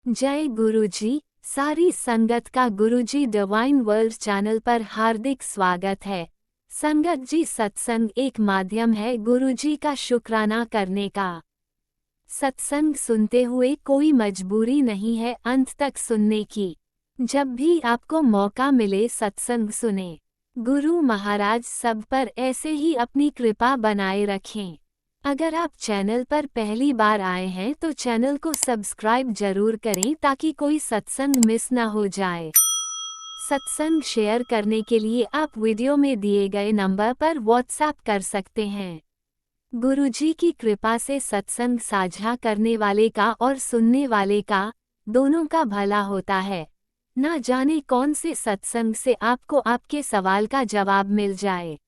जय गुरुजी। सारी संगत का गुरुजी डिवाइन वर्ल्ड चैनल पर हार्दिक स्वागत है। संगत जी, सत्संग एक माध्यम है गुरुजी का शुक्राना करने का। सत्संग सुनते हुए कोई मजबूरी नहीं है अंत तक सुनने की। जब भी आपको मौका मिले सत्संग सुने। गुरु महाराज सब पर ऐसे ही अपनी कृपा बनाए रखें। अगर आप चैनल पर पहली बार आए हैं तो चैनल को सब्सक्राइब जरूर करें ताकि कोई सत्संग मिस ना हो जाए। सत्संग शेयर करने के लिए आप वीडियो में दिए गए नंबर पर व्हाट्सएप कर सकते हैं। गुरुजी की कृपा से सत्संग साझा करने वाले का और सुनने वाले का, दोनों का भला होता है। ना जाने कौन से सत्संग से आपको आपके सवाल का जवाब मिल जाए।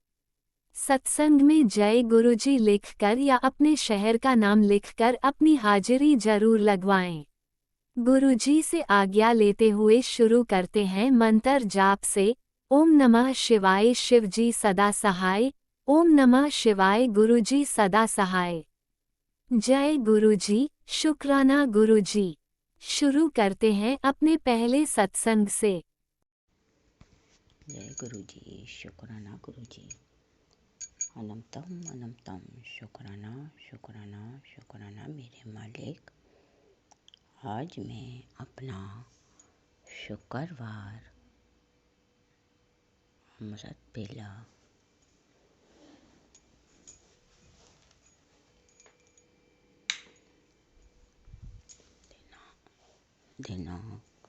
सत्संग में जय गुरुजी लिखकर या अपने शहर का नाम लिखकर अपनी हाजिरी जरूर लगवाएं। गुरुजी से आज्ञा लेते हुए शुरू करते हैं मंत्र जाप से। ओम नमः शिवाय शिवजी सदा सहाय। ओम नमः शिवाय गुरुजी सदा सहाय। जय गुरुजी, शुक्राना गुरुजी। शुरू करते हैं अपने पहले सत्संग से। जय गुरुजी, शुक्राना गुरुजी। अनंतम अनंतम शुक्राना शुक्राना शुक्राना मेरे मालिक। आज मैं अपना शुक्रवार अमृत बेला दिनांक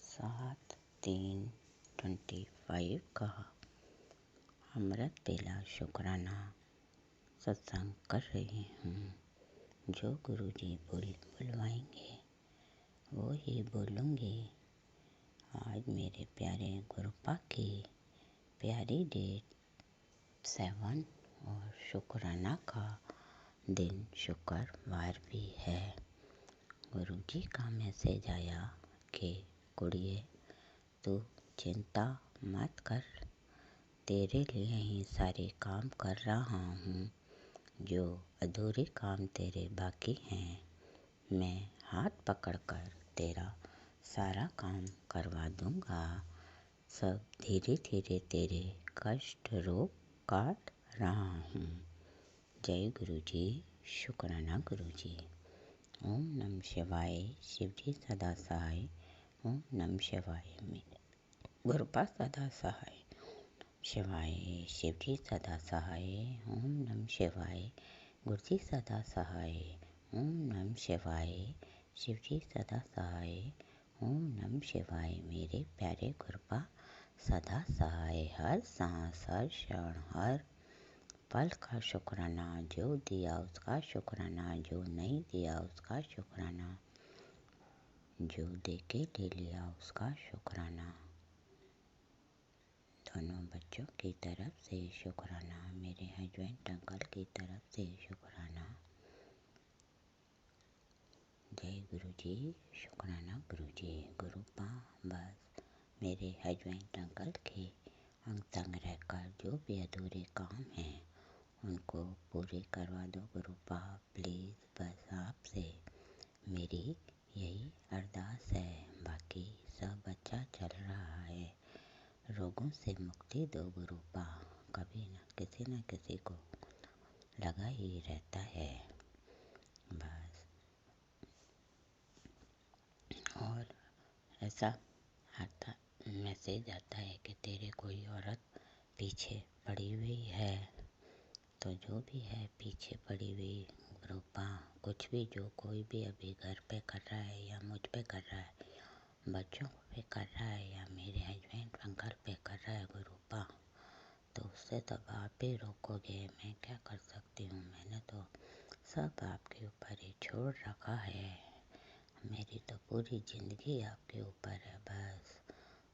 7/3/25 का अमृत बेला शुक्राना सत्संग कर रही हूँ। जो गुरुजी बुलवाएंगे वो ही बोलूँगी। आज मेरे प्यारे गुरुपा की प्यारी डेट 7 और शुक्राना का दिन शुक्रवार भी है। गुरुजी का मैसेज आया कि कुड़िए तू चिंता मत कर, तेरे लिए ही सारे काम कर रहा हूँ। जो अधूरे काम तेरे बाकी हैं मैं हाथ पकड़कर तेरा सारा काम करवा दूँगा। सब धीरे धीरे तेरे कष्ट रोग काट रहा हूँ। जय गुरुजी, शुक्राना गुरुजी। ओम नमः शिवाय शिवजी सदा सहाय। ओम नमः शिवाय मेरे गुरुपा सदा सहाय। शिवाय शिवजी सदा सहाय। ओम नमः शिवाय गुरुजी सदा सहाय। ओम नमः शिवाय शिवजी सदा सहाय। ओम नमः शिवाय मेरे प्यारे गुरुपा सदा सहाय। हर सांस हर क्षण हर पल का शुक्राना। जो दिया उसका शुक्राना, जो नहीं दिया उसका शुक्राना, जो दे के ले लिया उसका शुक्राना। दोनों बच्चों की तरफ से शुक्राना, मेरे हस्बैंड अंकल की तरफ से शुक्राना। जय गुरुजी, शुक्राना गुरुजी। गुरुपा बस मेरे हस्बैंड अंकल के अंग संग रहकर जो भी अधूरे काम हैं उनको पूरे करवा दो गुरुपा प्लीज़। बस आपसे मेरी यही अरदास है। बाकी सब अच्छा चल रहा है। रोगों से मुक्ति दो गुरुपा। कभी न किसी को लगा ही रहता है बस। और ऐसा आता मैसेज आता है कि तेरे कोई औरत पीछे पड़ी हुई है। तो जो भी है पीछे पड़ी हुई गुरुपा, कुछ भी जो कोई भी अभी घर पे कर रहा है या मुझ पे कर रहा है, बच्चों पे कर रहा है या मेरे हस्बैंड अंकल पे कर रहा है गुरुपा, तो उससे तब आप ही रोकोगे। मैं क्या कर सकती हूँ। मैंने तो सब आपके ऊपर ही छोड़ रखा है। मेरी तो पूरी ज़िंदगी आपके ऊपर है बस।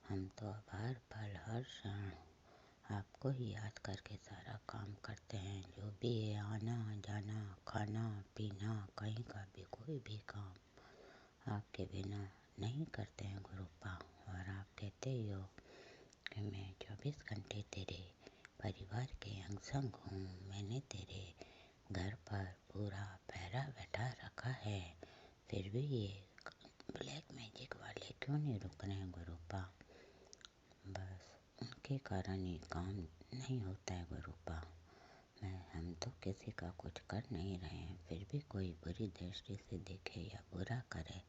हम तो अब हर पल हर क्षण आपको ही याद करके सारा काम करते हैं। जो भी है आना जाना खाना पीना कहीं का भी कोई भी काम आपके बिना नहीं करते हैं गुरुपा। और आप कहते ही हो कि मैं 24 घंटे तेरे परिवार के अंग संग हूँ। मैंने तेरे घर पर पूरा पहरा बैठा रखा है, फिर भी ये क्यों नहीं रुक रहे हैं गुरुपा? बस उनके कारण ये काम नहीं होता है गुरुपा। हम तो किसी का कुछ कर नहीं रहे हैं, फिर भी कोई बुरी दृष्टि से देखे या बुरा करे,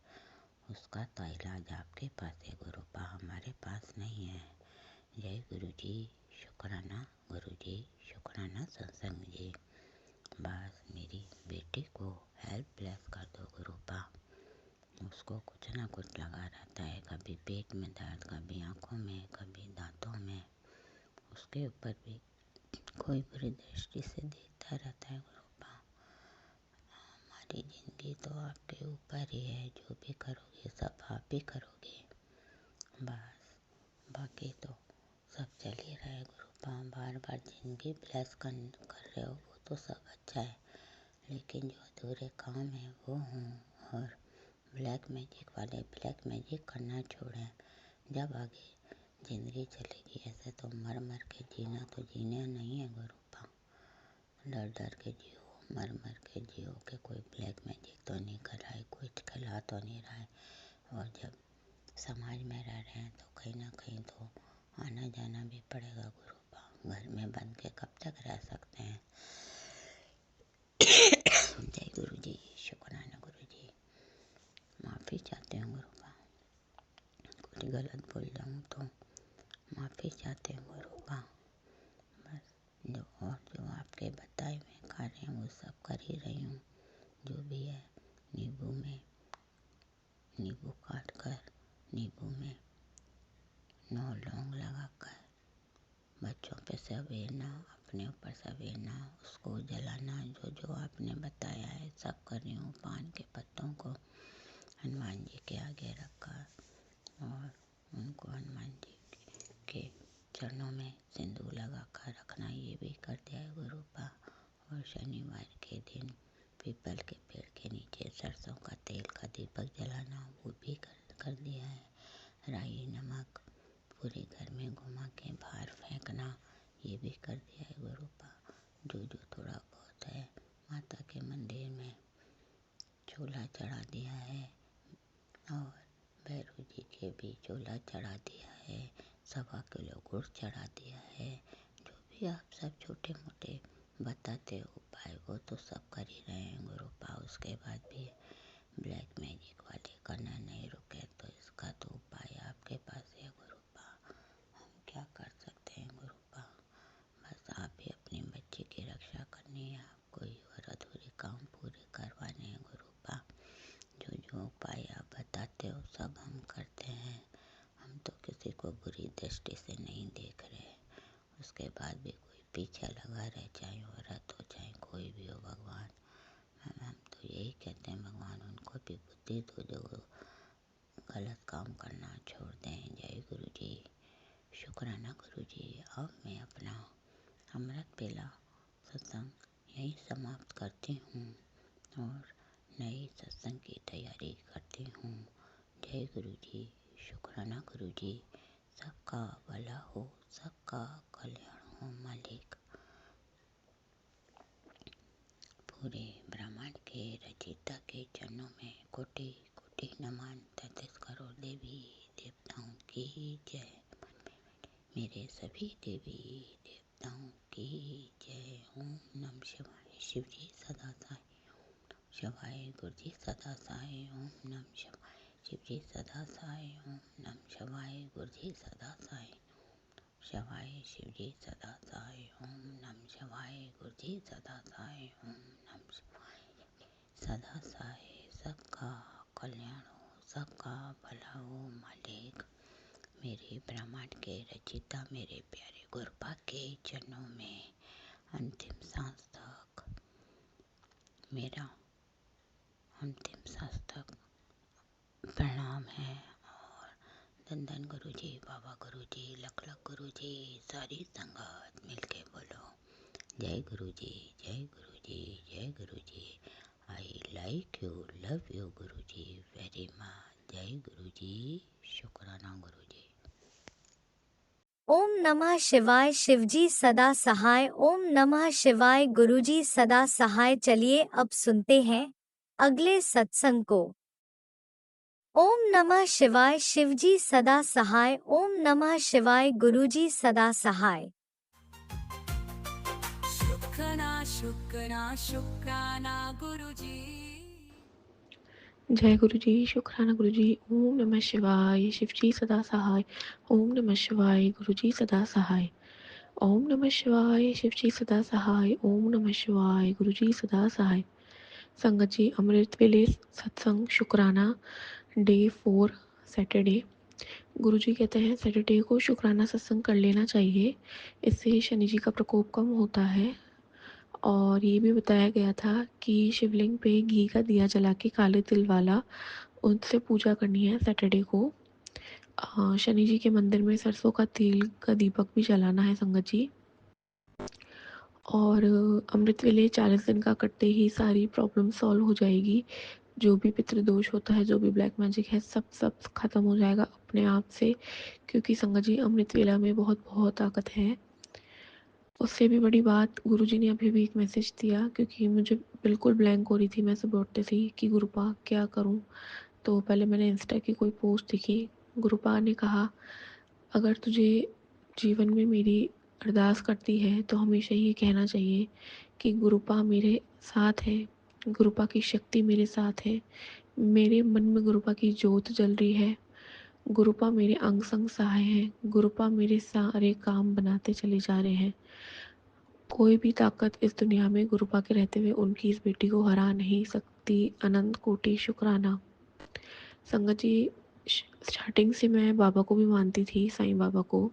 उसका तो इलाज आपके पास है गुरुपा, हमारे पास नहीं है। जय गुरु जी, शुक्राना गुरु जी, शुक्राना सत्संग जी। बस मेरी बेटी को हेल्पलेस कर दो गुरुपा। उसको कुछ ना कुछ लगा रहता है, कभी पेट में दर्द, कभी आँखों में, कभी दांतों में। उसके ऊपर भी कोई बुरी दृष्टि से देखता रहता है गुरुपा। हमारी जिंदगी तो आपके ऊपर ही है, जो भी करोगे सब आप ही करोगे। बस बाकी तो सब चल ही रहा है गुरुपा। बार बार जिंदगी ब्लेस कर रहे हो, वो तो सब अच्छा है, लेकिन जो अधूरे काम है वो हों। और ब्लैक मैजिक वाले ब्लैक मैजिक करना छोड़ें। जब आगे जिंदगी चलेगी ऐसे तो मर मर के जीना तो जीना नहीं है गुरुपा। डर डर के जियो, मर मर के जियो कि कोई ब्लैक मैजिक तो नहीं कर रहा है, कुछ खिला तो नहीं रहा है। और जब समाज में रह रहे हैं तो कहीं ना कहीं तो आना जाना भी पड़ेगा गुरुपा। घर में बंद के कब तक रह सकते हैं। जय गुरु जी, शुक्राना गुरु जी। माफ़ी चाहते हैं गुरुपा, कुछ गलत बोल जाऊँ तो माफ़ी चाहते हैं गुरुपा। बस जो आपके बताए हुए कार्य हैं वो सब कर ही रही हूँ। जो भी है नींबू काट कर नींबू में 9 लौंग लगाकर बच्चों पे सवेरना, अपने ऊपर सवेरना, उसको जलाना, जो जो आपने बताया है सब कर रही हूँ। पान के पत्तों को हनुमान जी के आगे रखकर और उनको हनुमान जी के चरणों में सिंदूर लगा कर रखना, ये भी कर दिया है गुरुपा। और शनिवार के दिन पीपल के पेड़ के नीचे सरसों का तेल का दीपक जलाना, वो भी कर दिया है। राई नमक पूरे घर में घुमा के बाहर फेंकना, ये भी कर दिया है गुरुपा। जो जो थोड़ा बहुत है माता के मंदिर में चूल्हा चढ़ा दिया है और भैरव जी के भी चूल्हा चढ़ा दिया है, 1.25 किलो गुड़ चढ़ा दिया है। जो भी आप सब छोटे मोटे बताते हो उपाय वो तो सब कर ही रहे हैं गुरुपा। उसके बाद भी ब्लैक मैजिक वाले करना नहीं रुके तो इसका तो उपाय आपके पास है गुरुपा। हम क्या कर सकते हैं गुरुपा। बस आप ही अपने बच्चे की रक्षा करनी है, आपको ही और अधूरे काम पूरे करवाने हैं गुरुपा। जो जो उपाय आप बताते हो सब हम करते हैं। हम तो किसी को बुरी दृष्टि से नहीं देख रहे, उसके बाद भी कोई पीछे लगा रहे, चाहे औरत हो चाहे कोई भी हो। भगवान हम तो यही कहते हैं, भगवान उनको भी बुद्धि दो जो गलत काम करना छोड़ दें। जय गुरु जी, शुक्राना गुरु जी। अब मैं अपना अमृत बेला सत्संग यही समाप्त करती हूँ और नई सत्संग की तैयारी करती हूँ। जय गुरु जी, शुक्राना गुरु जी। सबका भला हो, सबका कल्याण हो मालिक। पूरे ब्रह्मांड के रचयिता के चरणों में कोटि कोटि नमन। 33 करोड़ देवी देवताओं की जय। मेरे सभी देवी देवताओं की जय। ओम नमः शिवाय। शिव जी सदा साई शिवाय। गुरु जी सदा साई। ओम नमः शिवाय। शिव जी सदा साई। ओम नमः शिवाय। गुरु जी सदा साई शिवाय। शिव जी सदा साई। ओम नमः शिवाय। गुरु जी सदा साई। ओम नमः शिवाय। सदा साई। सबका कल्याण हो, सबका भला हो मालिक। मेरे ब्रह्मांड के रचिता मेरे प्यारे गुरुपा के चरणों में अंतिम सांस तक मेरा अंतिम सांस तक प्रणाम है। और धन धन गुरु जी, बाबा गुरु जी, लख लख गुरु जी, सारी संगत मिलके बोलो जय गुरु जी, जय गुरु जी, जय Guru ji. I like you, love you Guru ji very much. जय गुरु जी, शुक्राना गुरु जी। ओम नमः शिवाय। शिवजी सदा सहाय। ओम नमः शिवाय। गुरुजी सदा सहाय। चलिए अब सुनते हैं अगले सत्संग को। ओम नमः शिवाय शिवजी सदा सहाय। ओम नमः शिवाय गुरुजी सदा सहाय। शुक्राना शुक्राना शुक्राना गुरुजी। जय गुरु जी, शुक्राना गुरु जी। ओम नमः शिवाय शिवजी सदा सहाय। ओम नमः शिवाय गुरुजी सदा सहाय। ओम नमः शिवाय शिवजी सदा सहाय। ओम नमः शिवाय गुरुजी सदा सहाय। संगत जी, अमृत वेले सत्संग शुक्राना डे 4 सैटरडे। गुरु जी कहते हैं सैटरडे को शुक्राना सत्संग कर लेना चाहिए, इससे शनि जी का प्रकोप कम होता है। और ये भी बताया गया था कि शिवलिंग पे घी का दिया जला के काले तिल वाला उनसे पूजा करनी है सैटरडे को। शनि जी के मंदिर में सरसों का तेल का दीपक भी जलाना है संगत जी। और अमृत वेले 40 दिन का करते ही सारी प्रॉब्लम सॉल्व हो जाएगी। जो भी पितृदोष होता है, जो भी ब्लैक मैजिक है, सब खत्म हो जाएगा अपने आप से, क्योंकि संगत जी अमृत वेला में बहुत बहुत ताकत है। उससे भी बड़ी बात, गुरुजी ने अभी भी एक मैसेज दिया, क्योंकि मुझे बिल्कुल ब्लैंक हो रही थी। मैं सुबह उठते थी कि गुरुपा क्या करूं, तो पहले मैंने इंस्टा की कोई पोस्ट देखी। गुरुपा ने कहा, अगर तुझे जीवन में मेरी अरदास करती है तो हमेशा ये कहना चाहिए कि गुरुपा मेरे साथ है, गुरुपा की शक्ति मेरे साथ है, मेरे मन में गुरुपा की ज्योत जल रही है, गुरुपा मेरे अंग संग सहाय है, गुरुपा मेरे सारे काम बनाते चले जा रहे हैं। कोई भी ताकत इस दुनिया में गुरुपा के रहते हुए उनकी इस बेटी को हरा नहीं सकती। अनंत कोटि शुक्राना। संगत जी, स्टार्टिंग से मैं बाबा को भी मानती थी, साईं बाबा को,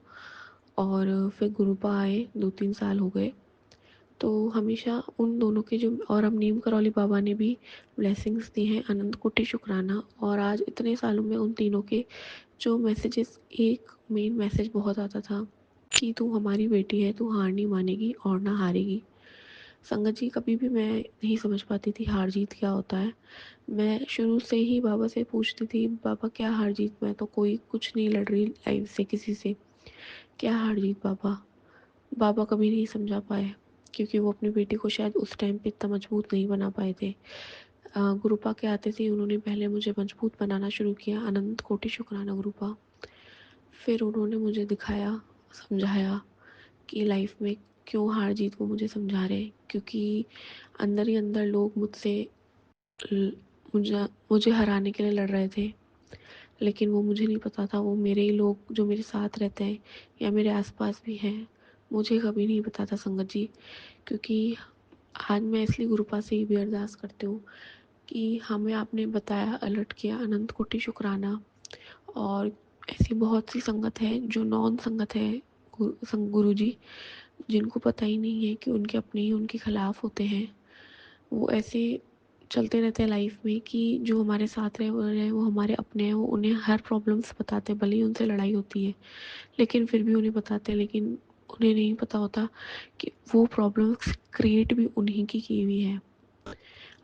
और फिर गुरुपा आए, 2-3 साल हो गए, तो हमेशा उन दोनों के जो, और अब नीम करौली बाबा ने भी ब्लेसिंग्स दी हैं। अनंत कोटि शुक्राना। और आज इतने सालों में उन तीनों के जो मैसेजेस, एक मेन मैसेज बहुत आता था कि तू हमारी बेटी है, तू हार नहीं मानेगी और ना हारेगी। संगत जी, कभी भी मैं नहीं समझ पाती थी हार जीत क्या होता है। मैं शुरू से ही बाबा से पूछती थी, बाबा क्या हार जीत, मैं तो कोई कुछ नहीं लड़ रही लाइफ से किसी से, क्या हार जीत बाबा। बाबा कभी नहीं समझा पाए, क्योंकि वो अपनी बेटी को शायद उस टाइम पे इतना मजबूत नहीं बना पाए थे। गुरुपा के आते थे, उन्होंने पहले मुझे मजबूत बनाना शुरू किया। अनंत कोटि शुक्राना गुरुपा। फिर उन्होंने मुझे दिखाया, समझाया कि लाइफ में क्यों हार जीत को मुझे समझा रहे, क्योंकि अंदर ही अंदर लोग मुझसे मुझे मुझे हराने के लिए लड़ रहे थे, लेकिन वो मुझे नहीं पता था, वो मेरे ही लोग जो मेरे साथ रहते हैं या मेरे आसपास भी हैं, मुझे कभी नहीं पता था संगत जी। क्योंकि आज मैं इसलिए गुरुपा से ही भी अरदास करती हूँ कि हमें आपने बताया, अलर्ट किया। अनंत कोटि शुक्राना। और ऐसी बहुत सी संगत है जो नॉन संगत है गुरु जी, जिनको पता ही नहीं है कि उनके अपने ही उनके खिलाफ होते हैं। वो ऐसे चलते रहते हैं लाइफ में कि जो हमारे साथ रहे वो हमारे अपने हैं, वो उन्हें हर प्रॉब्लम्स बताते हैं, भले ही उनसे लड़ाई होती है लेकिन फिर भी उन्हें बताते हैं, लेकिन उन्हें नहीं पता होता कि वो प्रॉब्लम्स क्रिएट भी उन्हीं की हुई है।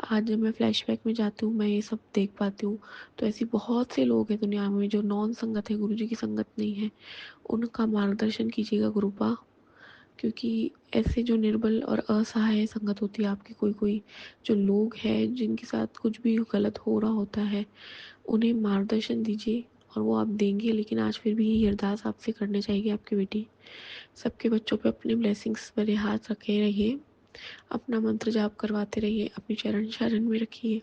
आज जब मैं फ्लैशबैक में जाती हूँ, मैं ये सब देख पाती हूँ, तो ऐसी बहुत से लोग हैं दुनिया में जो नॉन संगत है, गुरुजी की संगत नहीं है। उनका मार्गदर्शन कीजिएगा गुरुपा, क्योंकि ऐसे जो निर्बल और असहाय संगत होती है आपकी, कोई कोई जो लोग हैं जिनके साथ कुछ भी गलत हो रहा होता है, उन्हें मार्गदर्शन दीजिए और वो आप देंगे। लेकिन आज फिर भी यही अरदास आपसे करने चाहिए, आपकी बेटी सबके बच्चों पे अपने ब्लेसिंग्स भरे हाथ रखे रहिए, अपना मंत्र जाप करवाते रहिए, अपनी चरण शरण में रखिए।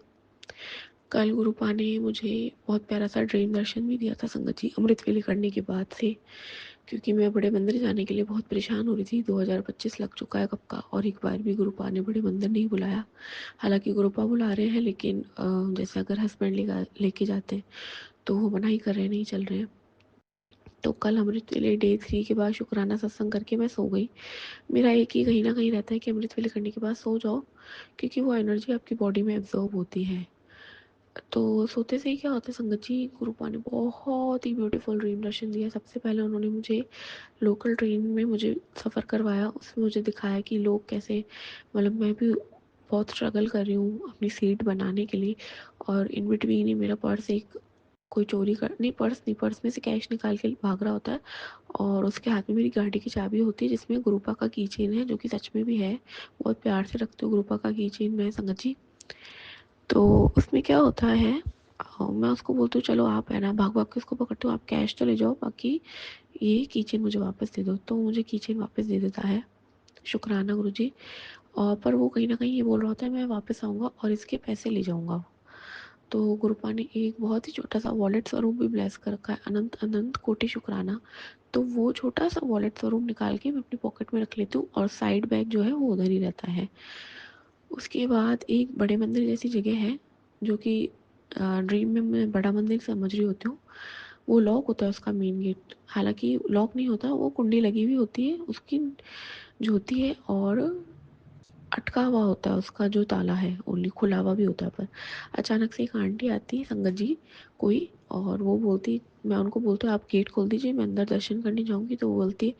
कल गुरुपा ने मुझे बहुत प्यारा सा ड्रीम दर्शन भी दिया था संगत जी, अमृत वेले करने के बाद से, क्योंकि मैं बड़े मंदिर जाने के लिए बहुत परेशान हो रही थी। 2025 लग चुका है कब का, और एक बार भी गुरुपा ने बड़े मंदिर नहीं बुलाया। हालांकि गुरुपा बुला रहे हैं, लेकिन जैसे अगर हस्बैंड लेके जाते हैं तो वो मना ही कर रहे हैं, नहीं चल रहे हैं। तो कल अमृत वेले डे 3 के बाद शुक्राना सत्संग करके मैं सो गई। मेरा एक ही कहीं ना कहीं रहता है कि अमृत वेले करने के बाद सो जाओ, क्योंकि वो एनर्जी आपकी बॉडी में एब्जॉर्ब होती है। तो सोते से ही क्या होता है संगत जी, गुरुपा ने बहुत ही ब्यूटीफुल ड्रीम दर्शन दिया। सबसे पहले उन्होंने मुझे लोकल ट्रेन में मुझे सफ़र करवाया, उसमें मुझे दिखाया कि लोग कैसे, मतलब मैं भी बहुत स्ट्रगल कर रही हूँ अपनी सीट बनाने के लिए, और इन बिटवीन ही मेरा पर्स एक कोई चोरी कर, नहीं पर्स नहीं, पर्स में से कैश निकाल के भाग रहा होता है, और उसके हाथ में मेरी गाड़ी की चाबी होती है जिसमें गुरुपा का की चेन है, जो कि सच में भी है। बहुत प्यार से रखती हूँ गुरुपा का की चेन मैं संगत जी। तो उसमें क्या होता है मैं उसको बोलती हूँ चलो आप है ना, भाग भाग के उसको पकड़ती हूँ, आप कैश तो ले जाओ, बाकी ये कीचेन मुझे वापस दे दो। तो मुझे कीचेन वापस दे देता है, शुक्राना गुरुजी। और पर वो कहीं ना कहीं ये बोल रहा होता है मैं वापस आऊँगा और इसके पैसे ले जाऊँगा। तो गुरुपा ने एक बहुत ही छोटा सा वॉलेट स्वरूप भी ब्लेस कर रखा है, अनंत अनंत कोटि शुक्राना। तो वो छोटा सा वॉलेट स्वरूप निकाल के मैं अपनी पॉकेट में रख लेती हूँ और साइड बैग जो है वो उधर ही रहता है। उसके बाद एक बड़े मंदिर जैसी जगह है, जो कि ड्रीम में मैं बड़ा मंदिर समझ रही होती हूँ। वो लॉक होता है उसका मेन गेट, हालांकि लॉक नहीं होता, वो कुंडी लगी हुई होती है उसकी जो होती है, और अटका हुआ होता है उसका जो ताला है, ओनली खुला हुआ भी होता है। पर अचानक से एक आंटी आती है, संगत जी कोई, और वो बोलती, मैं उनको बोलती हूँ आप गेट खोल दीजिए, मैं अंदर दर्शन करने जाऊँगी। तो वो बोलती है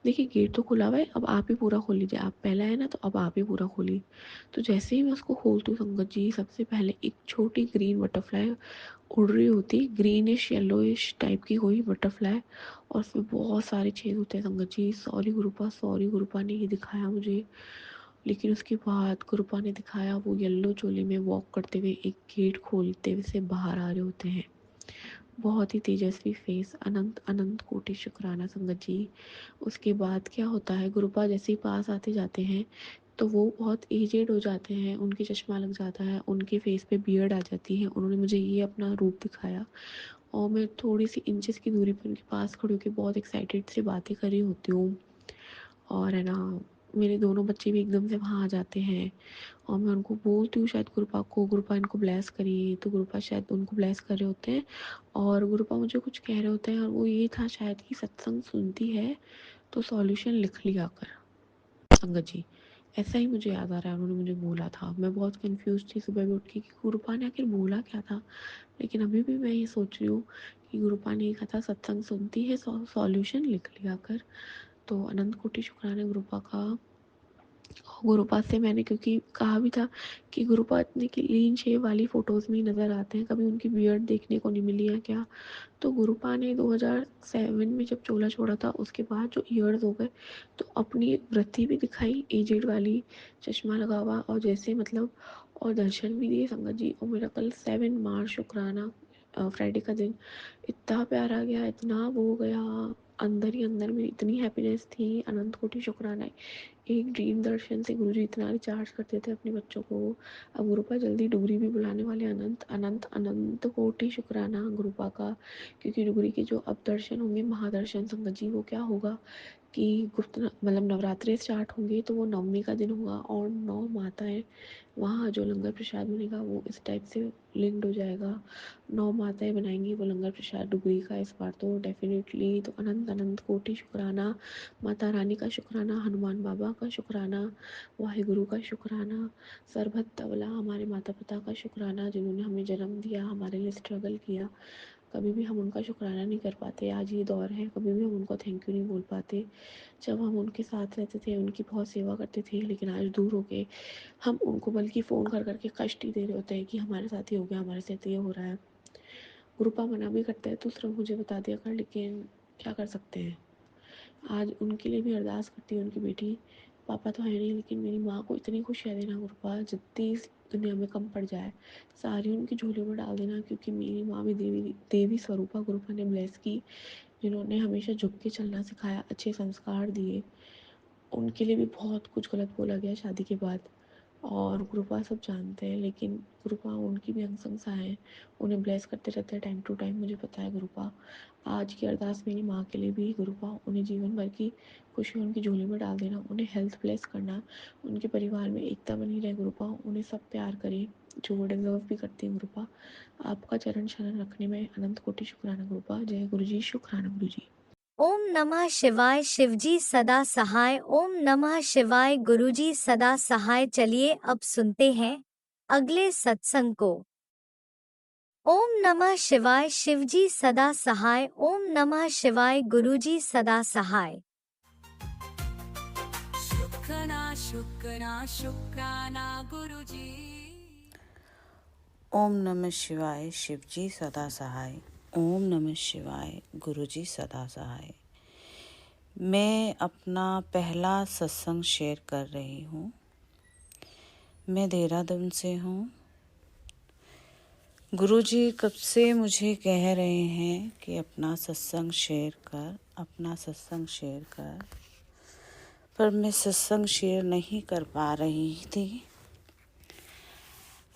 देखिए गेट तो खुला हुआ है, अब आप ही पूरा खोल लीजिए, आप पहला है ना तो अब आप ही पूरा खोलिए। तो जैसे ही मैं उसको खोलती हूँ संगत जी, सबसे पहले एक छोटी ग्रीन बटरफ्लाई उड़ रही होती, ग्रीनिश येलोइश टाइप की कोई बटरफ्लाई, और उसमें बहुत सारे छेद होते हैं। संगत जी सॉरी गुरुपा ने ये दिखाया मुझे। लेकिन उसके बाद गुरुपा ने दिखाया वो येलो चोली में वॉक करते हुए एक गेट खोलते हुए से बाहर आ रहे होते हैं। बहुत ही तेजस्वी फेस, अनंत अनंत कोटि शुक्राना संगत जी। उसके बाद क्या होता है, गुरुपा जैसे ही पास आते जाते हैं तो वो बहुत एजेड हो जाते हैं, उनके चश्मा लग जाता है, उनके फेस पे बियर्ड आ जाती है। उन्होंने मुझे ये अपना रूप दिखाया और मैं थोड़ी सी इंचेस की दूरी पर उनके पास खड़ी होकर बहुत एक्साइटेड से बातें कर रही होती हूँ। और है ना, मेरे दोनों बच्चे भी एकदम से वहाँ आ जाते हैं और मैं उनको बोलती हूँ शायद गुरुपा को, गुरुपा इनको ब्लेस करिए। तो गुरुपा शायद उनको ब्लेस कर रहे होते हैं और गुरुपा मुझे कुछ कह रहे होते हैं, और वो ये था शायद कि सत्संग सुनती है तो सॉल्यूशन लिख लिया कर संगत जी। ऐसा ही मुझे याद आ रहा है उन्होंने मुझे बोला था। मैं बहुत कंफ्यूज थी सुबह भी उठ के कि गुरुपा ने आखिर बोला क्या था। लेकिन अभी भी मैं ये सोच रही हूँ कि गुरुपा ने कहा था सत्संग सुनती है सॉल्यूशन लिख लिया कर। तो अनंत कोटि शुक्राना गुरुपा का। गुरुपा से मैंने क्योंकि कहा भी था कि गुरुपा इतनी क्लीन शेव वाली फ़ोटोज़ में ही नज़र आते हैं, कभी उनकी बियर्ड देखने को नहीं मिली है क्या। तो गुरुपा ने 2007 में जब चोला छोड़ा था उसके बाद जो ईयर्स हो गए तो अपनी वृत्ति भी दिखाई एजेड वाली, चश्मा लगा हुआ, और जैसे मतलब और दर्शन भी दिए संगत जी। और मेरा कल 7 मार्च शुक्राना फ्राइडे का दिन इतना प्यारा गया, इतना वो हो गया, अंदर ही अंदर में इतनी हैप्पीनेस थी। अनंत कोटि शुक्राना। एक ड्रीम दर्शन से गुरुजी इतना रिचार्ज करते थे अपने बच्चों को। अब गुरुपा जल्दी डुगरी भी बुलाने वाले। अनंत अनंत अनंत कोटि शुक्राना गुरुपा का, क्योंकि डुगरी के जो अब दर्शन होंगे महादर्शन संगत जी, वो क्या होगा कि गुप्त मतलब नवरात्रे स्टार्ट होंगे तो वो नवमी का दिन होगा और 9 माताएं वहाँ जो लंगर प्रसाद बनेगा वो इस टाइप से लिंक्ड हो जाएगा। 9 माताएं बनाएंगी वो लंगर प्रसाद डुगरी का इस बार तो डेफिनेटली। तो अनंत अनंत कोटि शुक्राना, माता रानी का शुक्राना, हनुमान बाबा का शुक्राना, वाहिगुरु का शुक्राना, सरभत तवला हमारे माता पिता का शुक्राना जिन्होंने हमें जन्म दिया, हमारे लिए स्ट्रगल किया। कभी भी हम उनका शुक्राना नहीं कर पाते। आज ये दौर है, कभी भी हम उनको थैंक यू नहीं बोल पाते। जब हम उनके साथ रहते थे उनकी बहुत सेवा करते थे, लेकिन आज दूर हो के हम उनको बल्कि फ़ोन कर करके कष्ट ही दे रहे होते हैं कि हमारे साथ ही हो गया, हमारे साथ ये हो रहा है। गुरुपा मना भी करते हैं दूसरा मुझे बता दिया कर, लेकिन क्या कर सकते हैं। आज उनके लिए भी अरदास करती है उनकी बेटी। पापा तो है नहीं, लेकिन मेरी माँ को इतनी खुशियाँ देना गुरुपा जितनी इस दुनिया में कम पड़ जाए सारी उनकी झोली में डाल देना, क्योंकि मेरी माँ भी देवी देवी स्वरूपा गुरुपा ने ब्लेस की, जिन्होंने हमेशा झुक के चलना सिखाया, अच्छे संस्कार दिए। उनके लिए भी बहुत कुछ गलत बोला गया शादी के बाद, और गुरुपा सब जानते हैं, लेकिन गुरुपा उनकी भी अंग संग सहाय, उन्हें ब्लेस करते रहते हैं टाइम टू टाइम, मुझे पता है गुरुपा। आज की अरदास मेरी माँ के लिए भी गुरुपा, उन्हें जीवन भर की खुशी उनकी झोली में डाल देना, उन्हें हेल्थ ब्लेस करना, उनके परिवार में एकता बनी रहे गुरुपा, उन्हें सब प्यार करें जो वो डिजर्व भी करती हैं गुरुपा। आपका चरण शरण रखने में अनंत कोटि शुक्राना गुरुपा। जय गुरु जी, शुक्राना गुरु जी। ओम नमः शिवाय शिवजी सदा सहाय। ओम नमः शिवाय गुरुजी सदा सहाय। चलिए अब सुनते हैं अगले सत्संग को। ओम नमः शिवाय शिवजी सदा सहाय। ओम नमः शिवाय गुरुजी सदा सहाय। शुक्राना शुक्राना गुरुजी। ओम नमः शिवाय शिवजी सदा सहाय। ओम नमः शिवाय गुरुजी सदा सहाय। मैं अपना पहला सत्संग शेयर कर रही हूँ। मैं देहरादून से हूँ। गुरुजी कब से मुझे कह रहे हैं कि अपना सत्संग शेयर कर, अपना सत्संग शेयर कर, पर मैं सत्संग शेयर नहीं कर पा रही थी।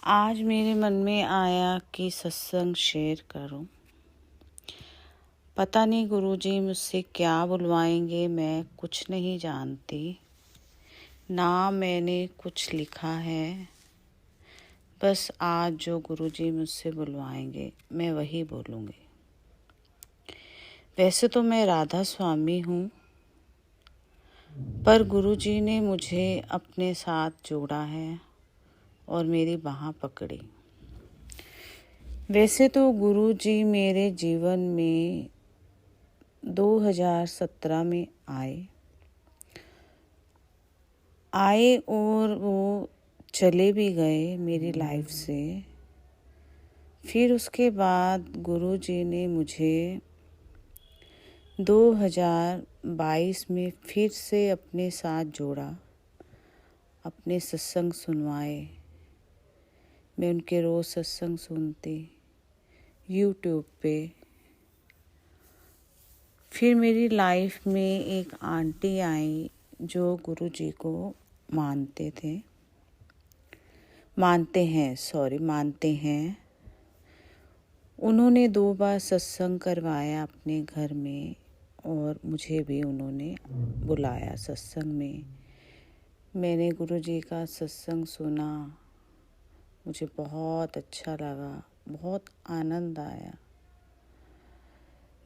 आज मेरे मन में आया कि सत्संग शेयर करूं। पता नहीं गुरुजी मुझसे क्या बुलवाएंगे, मैं कुछ नहीं जानती, ना मैंने कुछ लिखा है। बस आज जो गुरुजी मुझसे बुलवाएंगे मैं वही बोलूँगी। वैसे तो मैं राधा स्वामी हूँ, पर गुरुजी ने मुझे अपने साथ जोड़ा है और मेरी बाँह पकड़ी। वैसे तो गुरुजी मेरे जीवन में 2017 में आए और वो चले भी गए मेरी लाइफ से। फिर उसके बाद गुरुजी ने मुझे 2022 में फिर से अपने साथ जोड़ा, अपने सत्संग सुनवाए। मैं उनके रोज़ सत्संग सुनती यूट्यूब पे। फिर मेरी लाइफ में एक आंटी आई जो गुरुजी को मानते हैं। उन्होंने 2 बार सत्संग करवाया अपने घर में और मुझे भी उन्होंने बुलाया सत्संग में। मैंने गुरुजी का सत्संग सुना, मुझे बहुत अच्छा लगा, बहुत आनंद आया।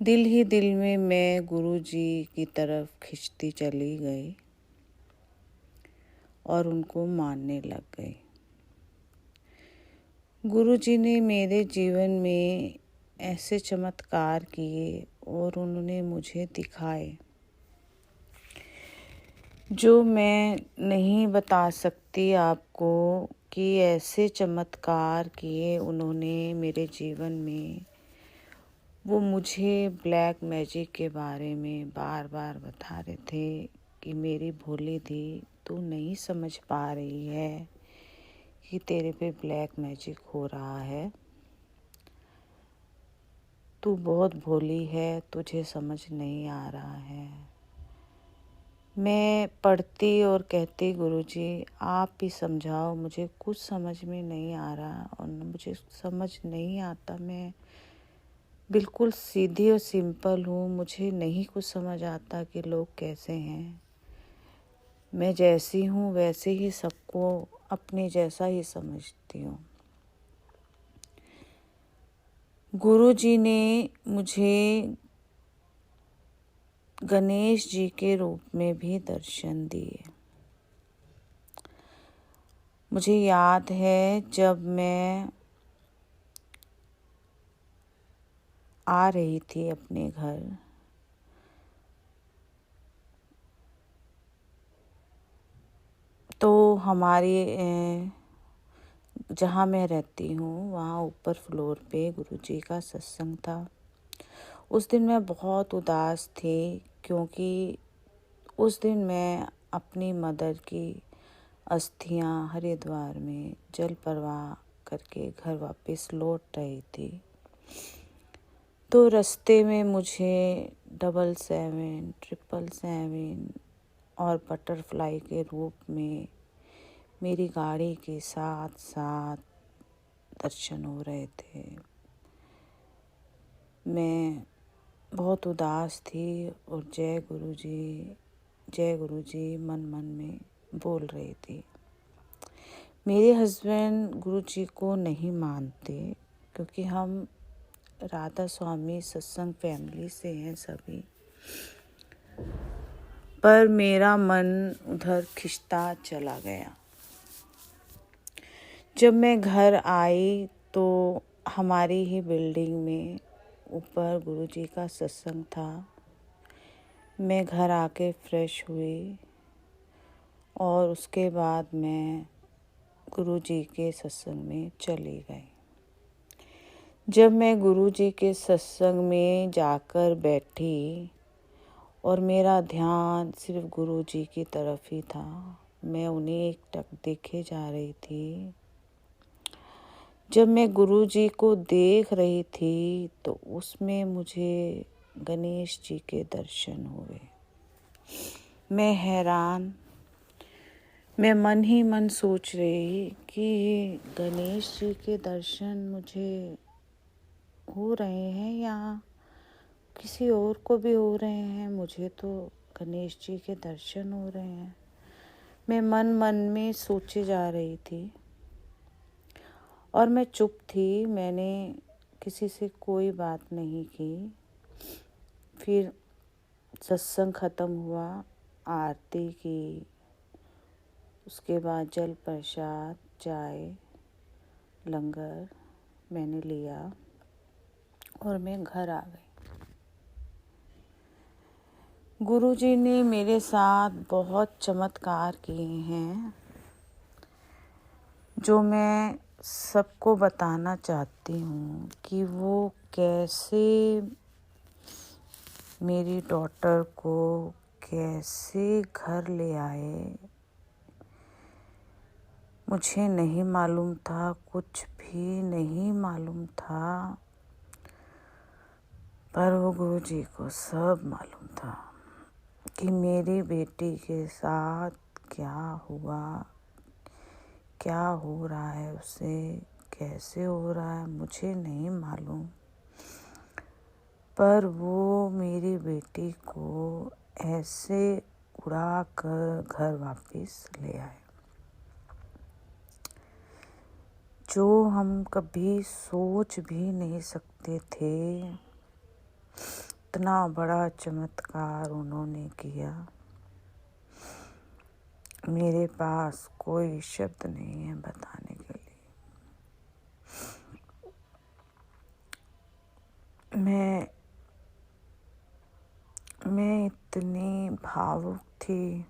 दिल ही दिल में मैं गुरुजी की तरफ खिंचती चली गई और उनको मानने लग गई। गुरुजी ने मेरे जीवन में ऐसे चमत्कार किए और उन्होंने मुझे दिखाए जो मैं नहीं बता सकती आपको, कि ऐसे चमत्कार किए उन्होंने मेरे जीवन में। वो मुझे ब्लैक मैजिक के बारे में बार बार बता रहे थे कि मेरी भोली दी, तू नहीं समझ पा रही है कि तेरे पे ब्लैक मैजिक हो रहा है। तू बहुत भोली है, तुझे समझ नहीं आ रहा है। मैं पढ़ती और कहती गुरुजी आप ही समझाओ, मुझे कुछ समझ में नहीं आ रहा और मुझे समझ नहीं आता। मैं बिल्कुल सीधी और सिंपल हूँ, मुझे नहीं कुछ समझ आता कि लोग कैसे हैं। मैं जैसी हूँ वैसे ही सबको अपने जैसा ही समझती हूँ। गुरुजी ने मुझे गणेश जी के रूप में भी दर्शन दिए। मुझे याद है जब मैं आ रही थी अपने घर, तो हमारे जहाँ मैं रहती हूँ वहाँ ऊपर फ्लोर पे गुरुजी का सत्संग था। उस दिन मैं बहुत उदास थी क्योंकि उस दिन मैं अपनी मदर की अस्थियाँ हरिद्वार में जल प्रवाह करके घर वापस लौट रही थी। तो रास्ते में मुझे 777, 777 और बटरफ्लाई के रूप में मेरी गाड़ी के साथ साथ दर्शन हो रहे थे। मैं बहुत उदास थी और जय गुरुजी मन मन में बोल रही थी। मेरे हस्बैंड गुरुजी को नहीं मानते क्योंकि हम राधा स्वामी सत्संग फैमिली से हैं सभी, पर मेरा मन उधर खिंचता चला गया। जब मैं घर आई तो हमारी ही बिल्डिंग में ऊपर गुरुजी का सत्संग था। मैं घर आके फ्रेश हुई और उसके बाद मैं गुरुजी के सत्संग में चली गई। जब मैं गुरुजी के सत्संग में जाकर बैठी और मेरा ध्यान सिर्फ गुरुजी की तरफ ही था, मैं उन्हें एकटक देखे जा रही थी। जब मैं गुरुजी को देख रही थी तो उसमें मुझे गणेश जी के दर्शन हुए। मैं हैरान, मैं मन ही मन सोच रही कि गणेश जी के दर्शन मुझे हो रहे हैं या किसी और को भी हो रहे हैं। मुझे तो गणेश जी के दर्शन हो रहे हैं। मैं मन मन में सोचे जा रही थी और मैं चुप थी। मैंने किसी से कोई बात नहीं की। फिर सत्संग ख़त्म हुआ, आरती की, उसके बाद जल प्रसाद, चाय, लंगर मैंने लिया और मैं घर आ गई। गुरुजी ने मेरे साथ बहुत चमत्कार किए हैं जो मैं सबको बताना चाहती हूँ कि वो कैसे मेरी डॉटर को कैसे घर ले आए। मुझे नहीं मालूम था, कुछ भी नहीं मालूम था, पर वो गुरुजी को सब मालूम था कि मेरी बेटी के साथ क्या हुआ, क्या हो रहा है उसे, कैसे हो रहा है, मुझे नहीं मालूम। पर वो मेरी बेटी को ऐसे उड़ा कर घर वापस ले आए जो हम कभी सोच भी नहीं सकते थे। इतना बड़ा चमत्कार उन्होंने किया, मेरे पास कोई शब्द नहीं है बताने के लिए। मैं इतनी भावुक थी।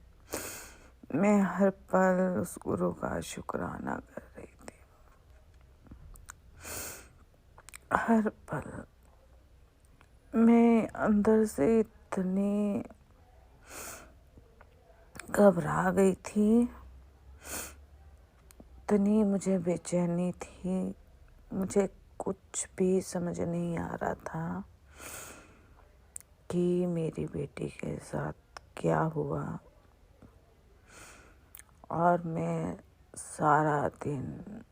मैं हर पल उस गुरु का शुक्राना कर रही थी, हर पल। मैं अंदर से इतनी घबरा गई थी, इतनी मुझे बेचैनी थी, मुझे कुछ भी समझ नहीं आ रहा था कि मेरी बेटी के साथ क्या हुआ। और मैं सारा दिन